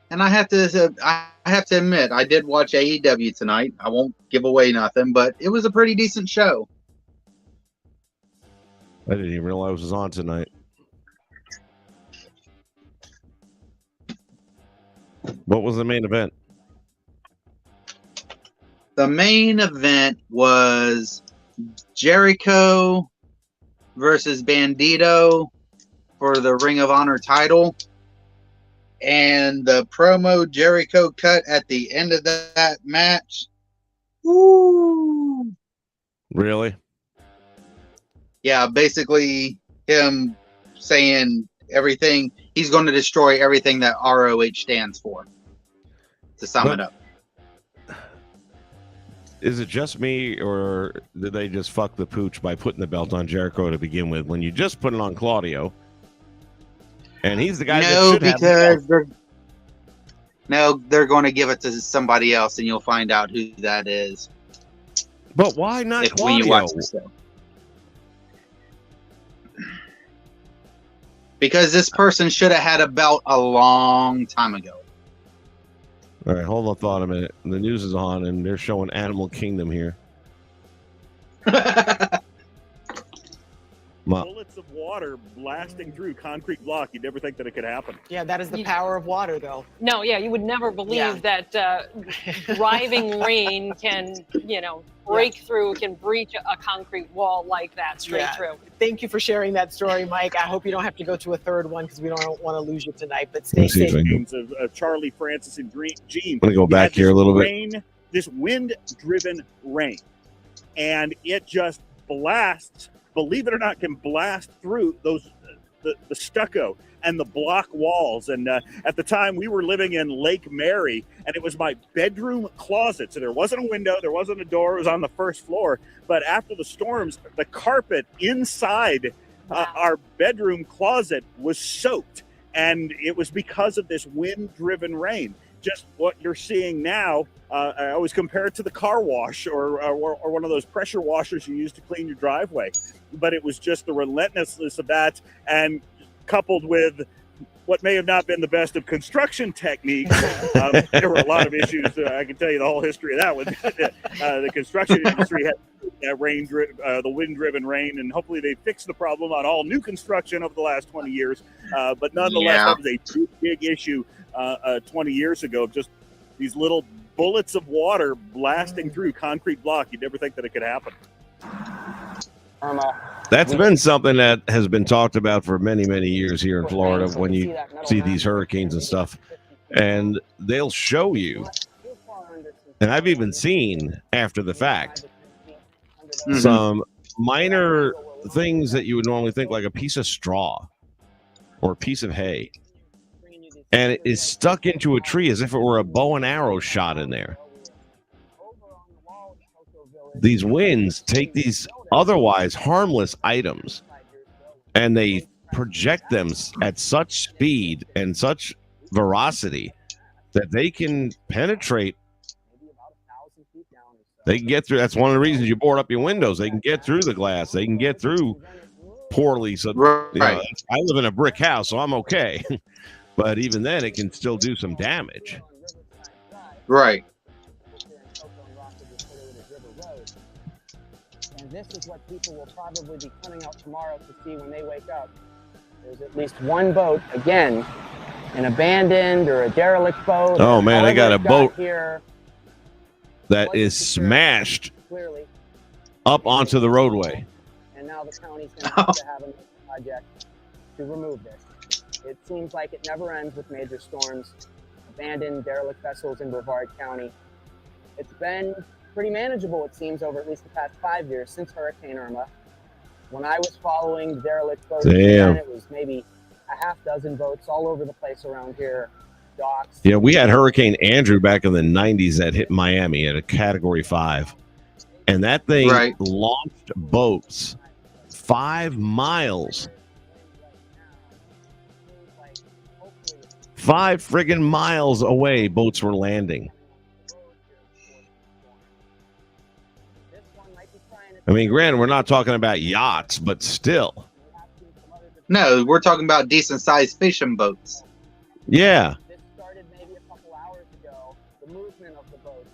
Speaker 6: And I have to admit, I did watch AEW tonight. I won't give away nothing, but it was a pretty decent show.
Speaker 2: I didn't even realize it was on tonight. What was the main event?
Speaker 6: The main event was Jericho versus Bandito for the Ring of Honor title. And the promo Jericho cut at the end of that match. Woo!
Speaker 2: Really?
Speaker 6: Yeah, basically him saying everything. He's going to destroy everything that ROH stands for. To sum it up.
Speaker 2: Is it just me, or did they just fuck the pooch by putting the belt on Jericho to begin with when you just put it on Claudio? And he's the guy that should have the belt.
Speaker 6: They're going to give it to somebody else, and you'll find out who that is.
Speaker 2: But why not Claudio?
Speaker 6: When you watch the show. Because this person should have had a belt a long time ago.
Speaker 2: All right, hold on thought a minute. The news is on, and they're showing Animal Kingdom here.
Speaker 10: bullets of water blasting through concrete block. You'd never think that it could happen.
Speaker 11: Yeah, that is the power of water, though.
Speaker 12: No, yeah, you would never believe that driving rain can, break through, can breach a concrete wall like that straight through.
Speaker 11: Thank you for sharing that story, Mike. I hope you don't have to go to a third one because we don't want to lose you tonight. But stay safe.
Speaker 10: Of Charlie, Francis, and Gene.
Speaker 2: I'm going to go back here a little bit.
Speaker 10: This wind-driven rain, and it just blasts. Believe it or not, can blast through those the stucco and the block walls. And at the time, we were living in Lake Mary, and it was my bedroom closet. So there wasn't a window, there wasn't a door. It was on the first floor. But after the storms, the carpet inside our bedroom closet was soaked, and it was because of this wind-driven rain. Just what you're seeing now, I always compare it to the car wash or one of those pressure washers you use to clean your driveway. But it was just the relentlessness of that, and coupled with what may have not been the best of construction techniques. There were a lot of issues. I can tell you the whole history of that one. The construction industry had the wind-driven rain, and hopefully they fixed the problem on all new construction over the last 20 years. But nonetheless, that was a big issue 20 years ago. Just these little bullets of water blasting through concrete block. You'd never think that it could happen.
Speaker 2: That's been something that has been talked about for many, many years here in Florida when you see these hurricanes and stuff. And they'll show you, and I've even seen after the fact, some minor things that you would normally think, like a piece of straw or a piece of hay. And it is stuck into a tree as if it were a bow and arrow shot in there. These winds take these otherwise harmless items and they project them at such speed and such veracity that they can penetrate. They can get through. That's one of the reasons you board up your windows. They can get through the glass. They can get through poorly. So I live in a brick house, so I'm okay. But even then, it can still do some damage.
Speaker 6: Right.
Speaker 11: And this is what people will probably be coming out tomorrow to see when they wake up. There's at least one boat, again, an abandoned or a derelict boat.
Speaker 2: Oh, man, they got a boat
Speaker 11: here
Speaker 2: that is smashed up onto the roadway.
Speaker 11: And now the county's going to have to have a project to remove this. It seems like it never ends with major storms, abandoned derelict vessels in Brevard County. It's been pretty manageable, it seems, over at least the past 5 years since Hurricane Irma. When I was following the derelict boats, it was maybe a half dozen boats all over the place around here. Docks.
Speaker 2: Yeah, we had Hurricane Andrew back in the 90s that hit Miami at a Category 5. And that thing launched boats 5 miles. 5 friggin' miles away, boats were landing. I mean, granted, we're not talking about yachts, but still.
Speaker 6: No, we're talking about decent-sized fishing boats.
Speaker 2: Yeah.
Speaker 11: This started maybe a couple hours ago, the movement of the boats.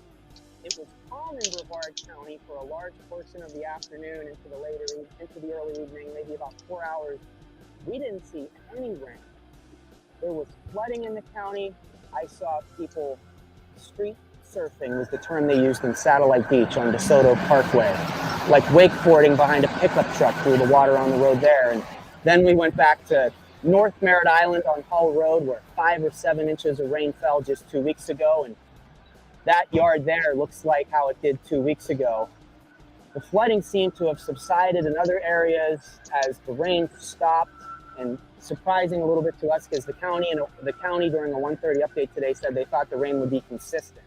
Speaker 11: It was calm in Brevard County for a large portion of the afternoon into the early evening, maybe about 4 hours. We didn't see any rain. There was flooding in the county. I saw people street surfing was the term they used in Satellite Beach on DeSoto Parkway, like wakeboarding behind a pickup truck through the water on the road there. And then we went back to North Merritt Island on Hull Road, where 5 or 7 inches of rain fell just 2 weeks ago. And that yard there looks like how it did 2 weeks ago. The flooding seemed to have subsided in other areas as the rain stopped, and surprising a little bit to us because the county during the 1:30 update today said they thought the rain would be consistent.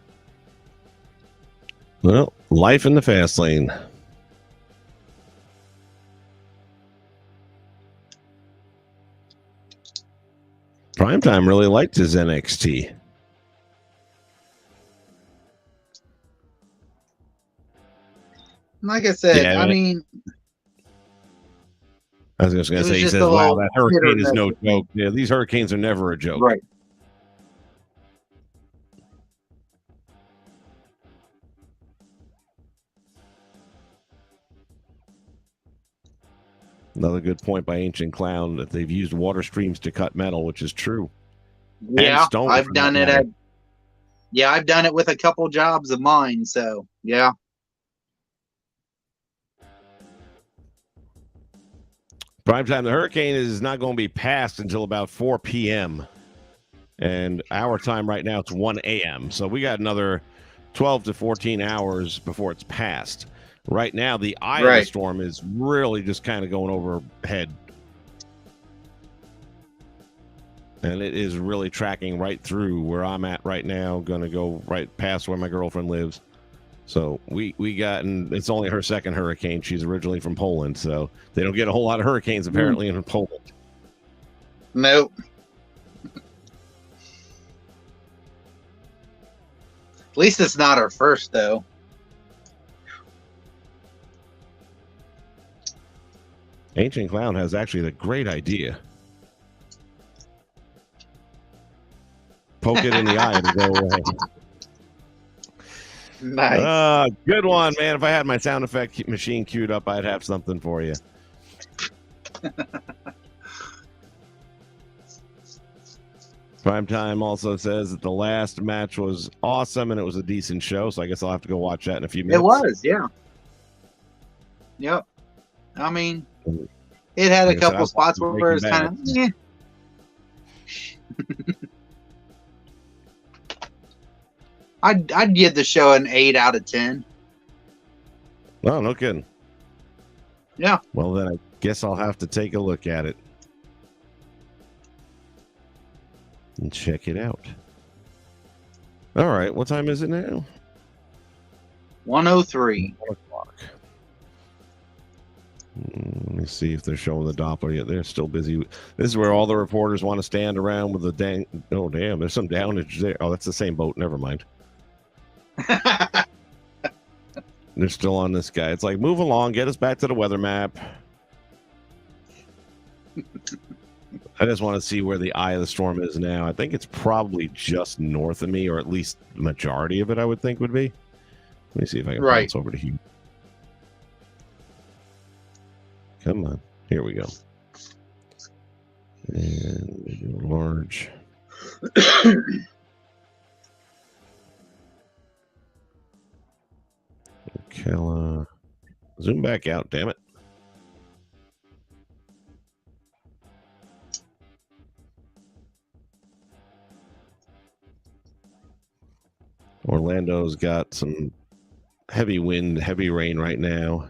Speaker 2: Well, life in the fast lane. Primetime really liked his NXT.
Speaker 6: Like I said, I mean,
Speaker 2: I was just going to say, he says, wow, that hurricane is no joke. Yeah, these hurricanes are never a joke.
Speaker 6: Right.
Speaker 2: Another good point by Ancient Clown that they've used water streams to cut metal, which is true.
Speaker 6: Yeah,
Speaker 2: And stone,
Speaker 6: I've done it I've done it with a couple jobs of mine, so yeah.
Speaker 2: Primetime, the hurricane is not going to be passed until about 4 p.m. And our time right now, it's 1 a.m. So we got another 12 to 14 hours before it's passed. Right now, the eye of the storm is really just kind of going overhead. And it is really tracking right through where I'm at right now. Going to go right past where my girlfriend lives. So we got, and it's only her second hurricane. She's originally from Poland, so they don't get a whole lot of hurricanes apparently in Poland.
Speaker 6: Nope. At least it's not our first, though.
Speaker 2: Ancient Clown has actually the great idea. Poke it in the eye to go away.
Speaker 6: Nice.
Speaker 2: Good one, man. If I had my sound effect machine queued up, I'd have something for you. Primetime also says that the last match was awesome and it was a decent show, so I guess I'll have to go watch that in a few minutes.
Speaker 6: It was, yeah. Yep. I mean, it had a couple spots where it's kind of, yeah. I'd give the show an 8 out of 10.
Speaker 2: Oh, no kidding.
Speaker 6: Yeah.
Speaker 2: Well, then I guess I'll have to take a look at it and check it out. All right. What time is it now?
Speaker 6: 1:03.
Speaker 2: 1 o'clock. Let me see if they're showing the Doppler yet. They're still busy. This is where all the reporters want to stand around with the dang. Oh, damn. There's some downage there. Oh, that's the same boat. Never mind. They're still on this guy. It's like, move along. Get us back to the weather map. I just want to see where the eye of the storm is now. I think it's probably just north of me, or at least the majority of it, I would think would be. Let me see if I can bounce over to here. Come on. Here we go. And we do large. Ocala. Zoom back out, damn it. Orlando's got some heavy wind, heavy rain right now.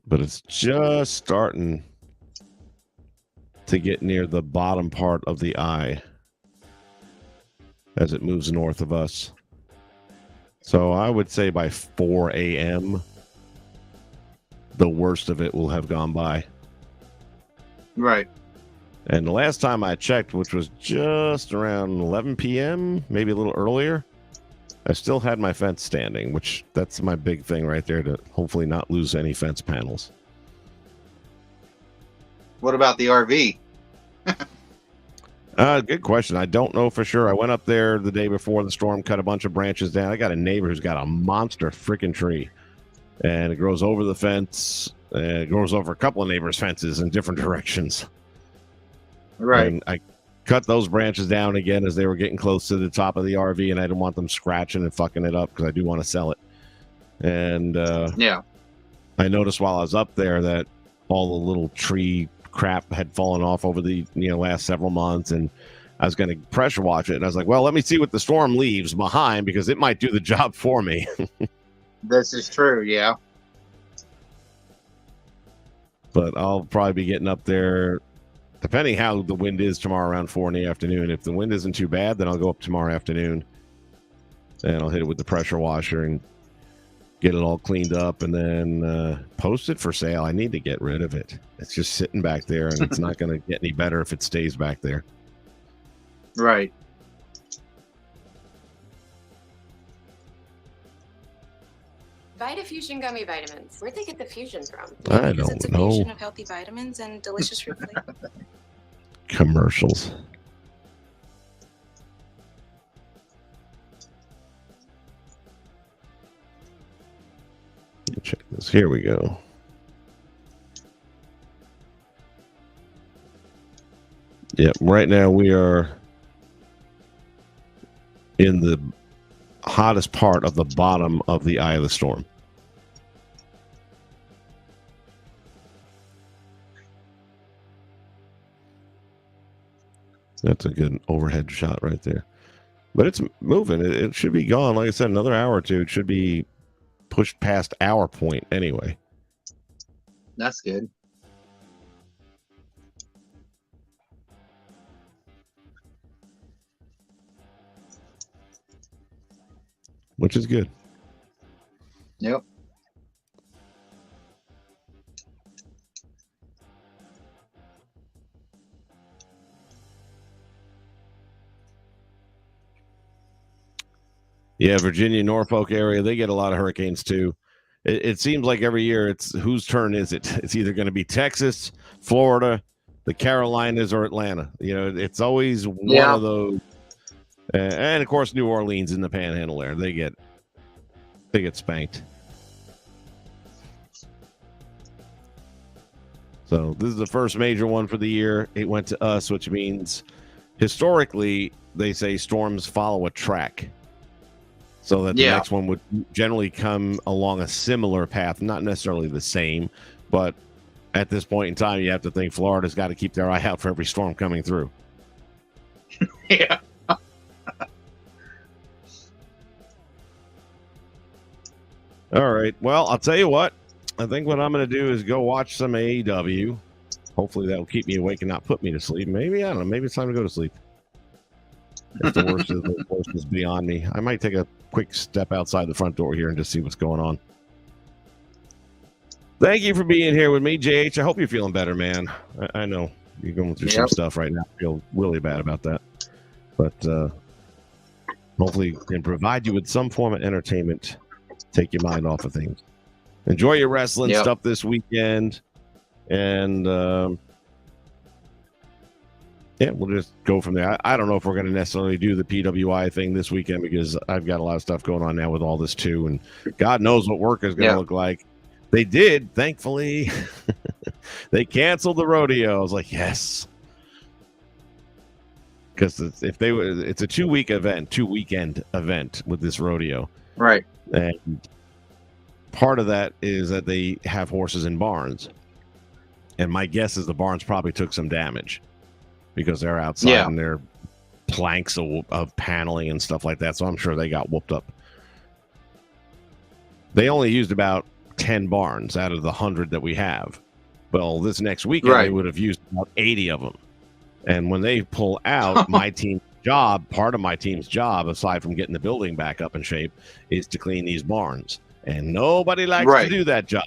Speaker 2: But it's just starting to get near the bottom part of the eye as it moves north of us. So I would say by 4 a.m., the worst of it will have gone by.
Speaker 6: Right.
Speaker 2: And the last time I checked, which was just around 11 p.m., maybe a little earlier, I still had my fence standing, which that's my big thing right there, to hopefully not lose any fence panels.
Speaker 6: What about the RV?
Speaker 2: Good question. I don't know for sure. I went up there the day before the storm, cut a bunch of branches down. I got a neighbor who's got a monster freaking tree, and it grows over the fence. It grows over a couple of neighbors' fences in different directions.
Speaker 6: Right.
Speaker 2: And I cut those branches down again as they were getting close to the top of the RV, and I didn't want them scratching and fucking it up because I do want to sell it. And
Speaker 6: yeah,
Speaker 2: I noticed while I was up there that all the little tree crap had fallen off over the last several months, and I was going to pressure wash it, and I was like, well, let me see what the storm leaves behind because it might do the job for me.
Speaker 6: This is true. Yeah.
Speaker 2: But I'll probably be getting up there depending how the wind is tomorrow around 4 in the afternoon. If the wind isn't too bad, then I'll go up tomorrow afternoon and I'll hit it with the pressure washer and get it all cleaned up and then post it for sale. I need to get rid of it. It's just sitting back there, and it's not going to get any better if it stays back there.
Speaker 6: Right.
Speaker 13: Vitafusion gummy vitamins. Where'd they get the fusion from?
Speaker 2: I
Speaker 13: Because
Speaker 2: don't
Speaker 13: it's a
Speaker 2: know.
Speaker 13: fusion of healthy vitamins and delicious fruit flavor.
Speaker 2: Commercials. Check this. Here we go. Yep. Right now we are in the hottest part of the bottom of the eye of the storm. That's a good overhead shot right there. But it's moving. It should be gone. Like I said, another hour or two. It should be pushed past our point anyway.
Speaker 6: That's good.
Speaker 2: Which is good.
Speaker 6: Yep.
Speaker 2: Yeah, Virginia, Norfolk area, they get a lot of hurricanes too. It seems like every year it's whose turn is it? It's either going to be Texas, Florida, the Carolinas, or Atlanta. You know, it's always one of those. And of course, New Orleans in the Panhandle there, they get spanked. So this is the first major one for the year. It went to us, which means historically they say storms follow a track. So that the next one would generally come along a similar path, not necessarily the same, but at this point in time, you have to think Florida's got to keep their eye out for every storm coming through.
Speaker 6: Yeah.
Speaker 2: All right. Well, I'll tell you what. I think what I'm going to do is go watch some AEW. Hopefully that'll keep me awake and not put me to sleep. Maybe, I don't know. Maybe it's time to go to sleep. If the worst is beyond me, I might take a quick step outside the front door here and just see what's going on. Thank you for being here with me, JH. I hope you're feeling better, man. I know you're going through some stuff right now. I feel really bad about that. But hopefully can provide you with some form of entertainment. Take your mind off of things. Enjoy your wrestling stuff this weekend. And yeah, we'll just go from there. I don't know if we're going to necessarily do the PWI thing this weekend because I've got a lot of stuff going on now with all this too. And God knows what work is going to look like. They did, thankfully. They canceled the rodeo. I was like, yes. Because it's a 2-weekend event with this rodeo.
Speaker 6: Right.
Speaker 2: And part of that is that they have horses in barns. And my guess is the barns probably took some damage because they're outside and they're planks of paneling and stuff like that. So I'm sure they got whooped up. They only used about 10 barns out of the 100 that we have. Well, this next weekend, they would have used about 80 of them. And when they pull out, part of my team's job, aside from getting the building back up in shape, is to clean these barns. And nobody likes to do that job.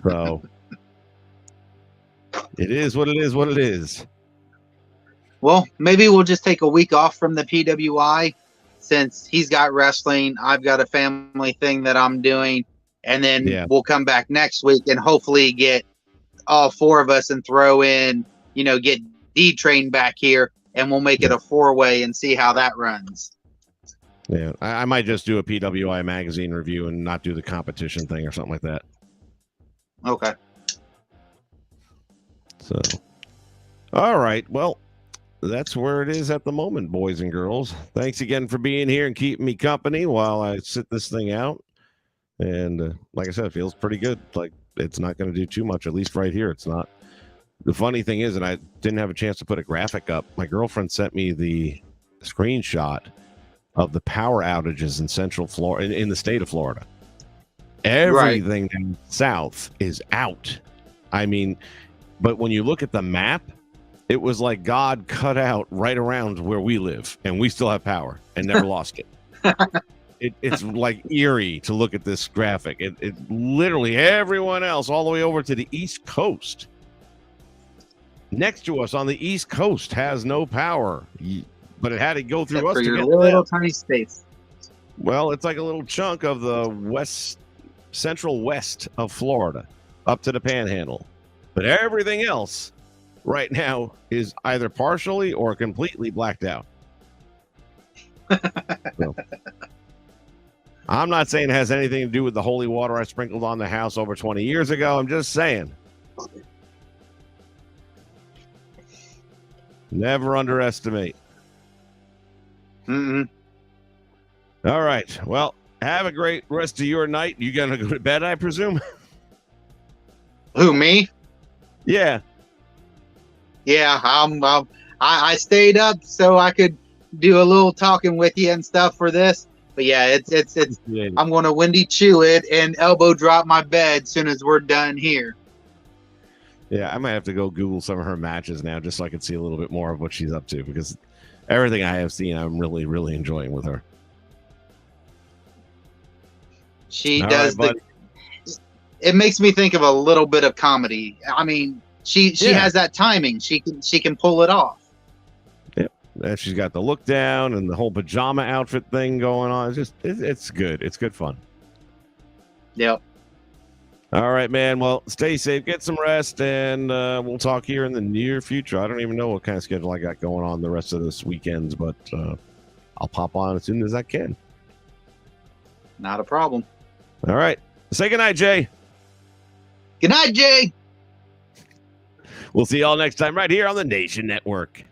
Speaker 2: So it is what it is.
Speaker 6: Well, maybe we'll just take a week off from the PWI since he's got wrestling. I've got a family thing that I'm doing. And then we'll come back next week and hopefully get all four of us and throw in, get D-Train back here and we'll make it a 4-way and see how that runs.
Speaker 2: Yeah, I might just do a PWI magazine review and not do the competition thing or something like that.
Speaker 6: Okay.
Speaker 2: So, all right. Well, that's where it is at the moment, boys and girls. Thanks again for being here and keeping me company while I sit this thing out. And like I said, it feels pretty good. Like it's not going to do too much, at least right here. It's not. The funny thing is, and I didn't have a chance to put a graphic up. My girlfriend sent me the screenshot of the power outages in Central Florida, in the state of Florida. Everything down south is out. I mean, but when you look at the map, it was like God cut out right around where we live, and we still have power and never lost it. It's like eerie to look at this graphic. It literally everyone else all the way over to the East Coast, next to us on the East Coast, has no power, but it had to go through us to get
Speaker 6: little tiny space.
Speaker 2: Well, it's like a little chunk of the central west of Florida up to the Panhandle. But everything else right now is either partially or completely blacked out. So, I'm not saying it has anything to do with the holy water I sprinkled on the house over 20 years ago. I'm just saying. Never underestimate.
Speaker 6: Mm-mm.
Speaker 2: All right. Well, have a great rest of your night. You gonna go to bed, I presume?
Speaker 6: Who, me?
Speaker 2: Yeah.
Speaker 6: Yeah, I stayed up so I could do a little talking with you and stuff for this. But yeah, it's I'm gonna Wendy chew it and elbow drop my bed as soon as we're done here.
Speaker 2: Yeah, I might have to go Google some of her matches now just so I can see a little bit more of what she's up to, because everything I have seen, I'm really, really enjoying with her.
Speaker 6: She does it makes me think of a little bit of comedy. I mean, she has that timing. She can pull it off.
Speaker 2: Yep. And she's got the look down and the whole pajama outfit thing going on. It's good. It's good fun.
Speaker 6: Yep.
Speaker 2: All right, man. Well, stay safe, get some rest, and we'll talk here in the near future. I don't even know what kind of schedule I got going on the rest of this weekend, but I'll pop on as soon as I can.
Speaker 6: Not a problem.
Speaker 2: All right. Say goodnight, Jay.
Speaker 6: Good night, Jay.
Speaker 2: We'll see y'all next time right here on the Nation Network.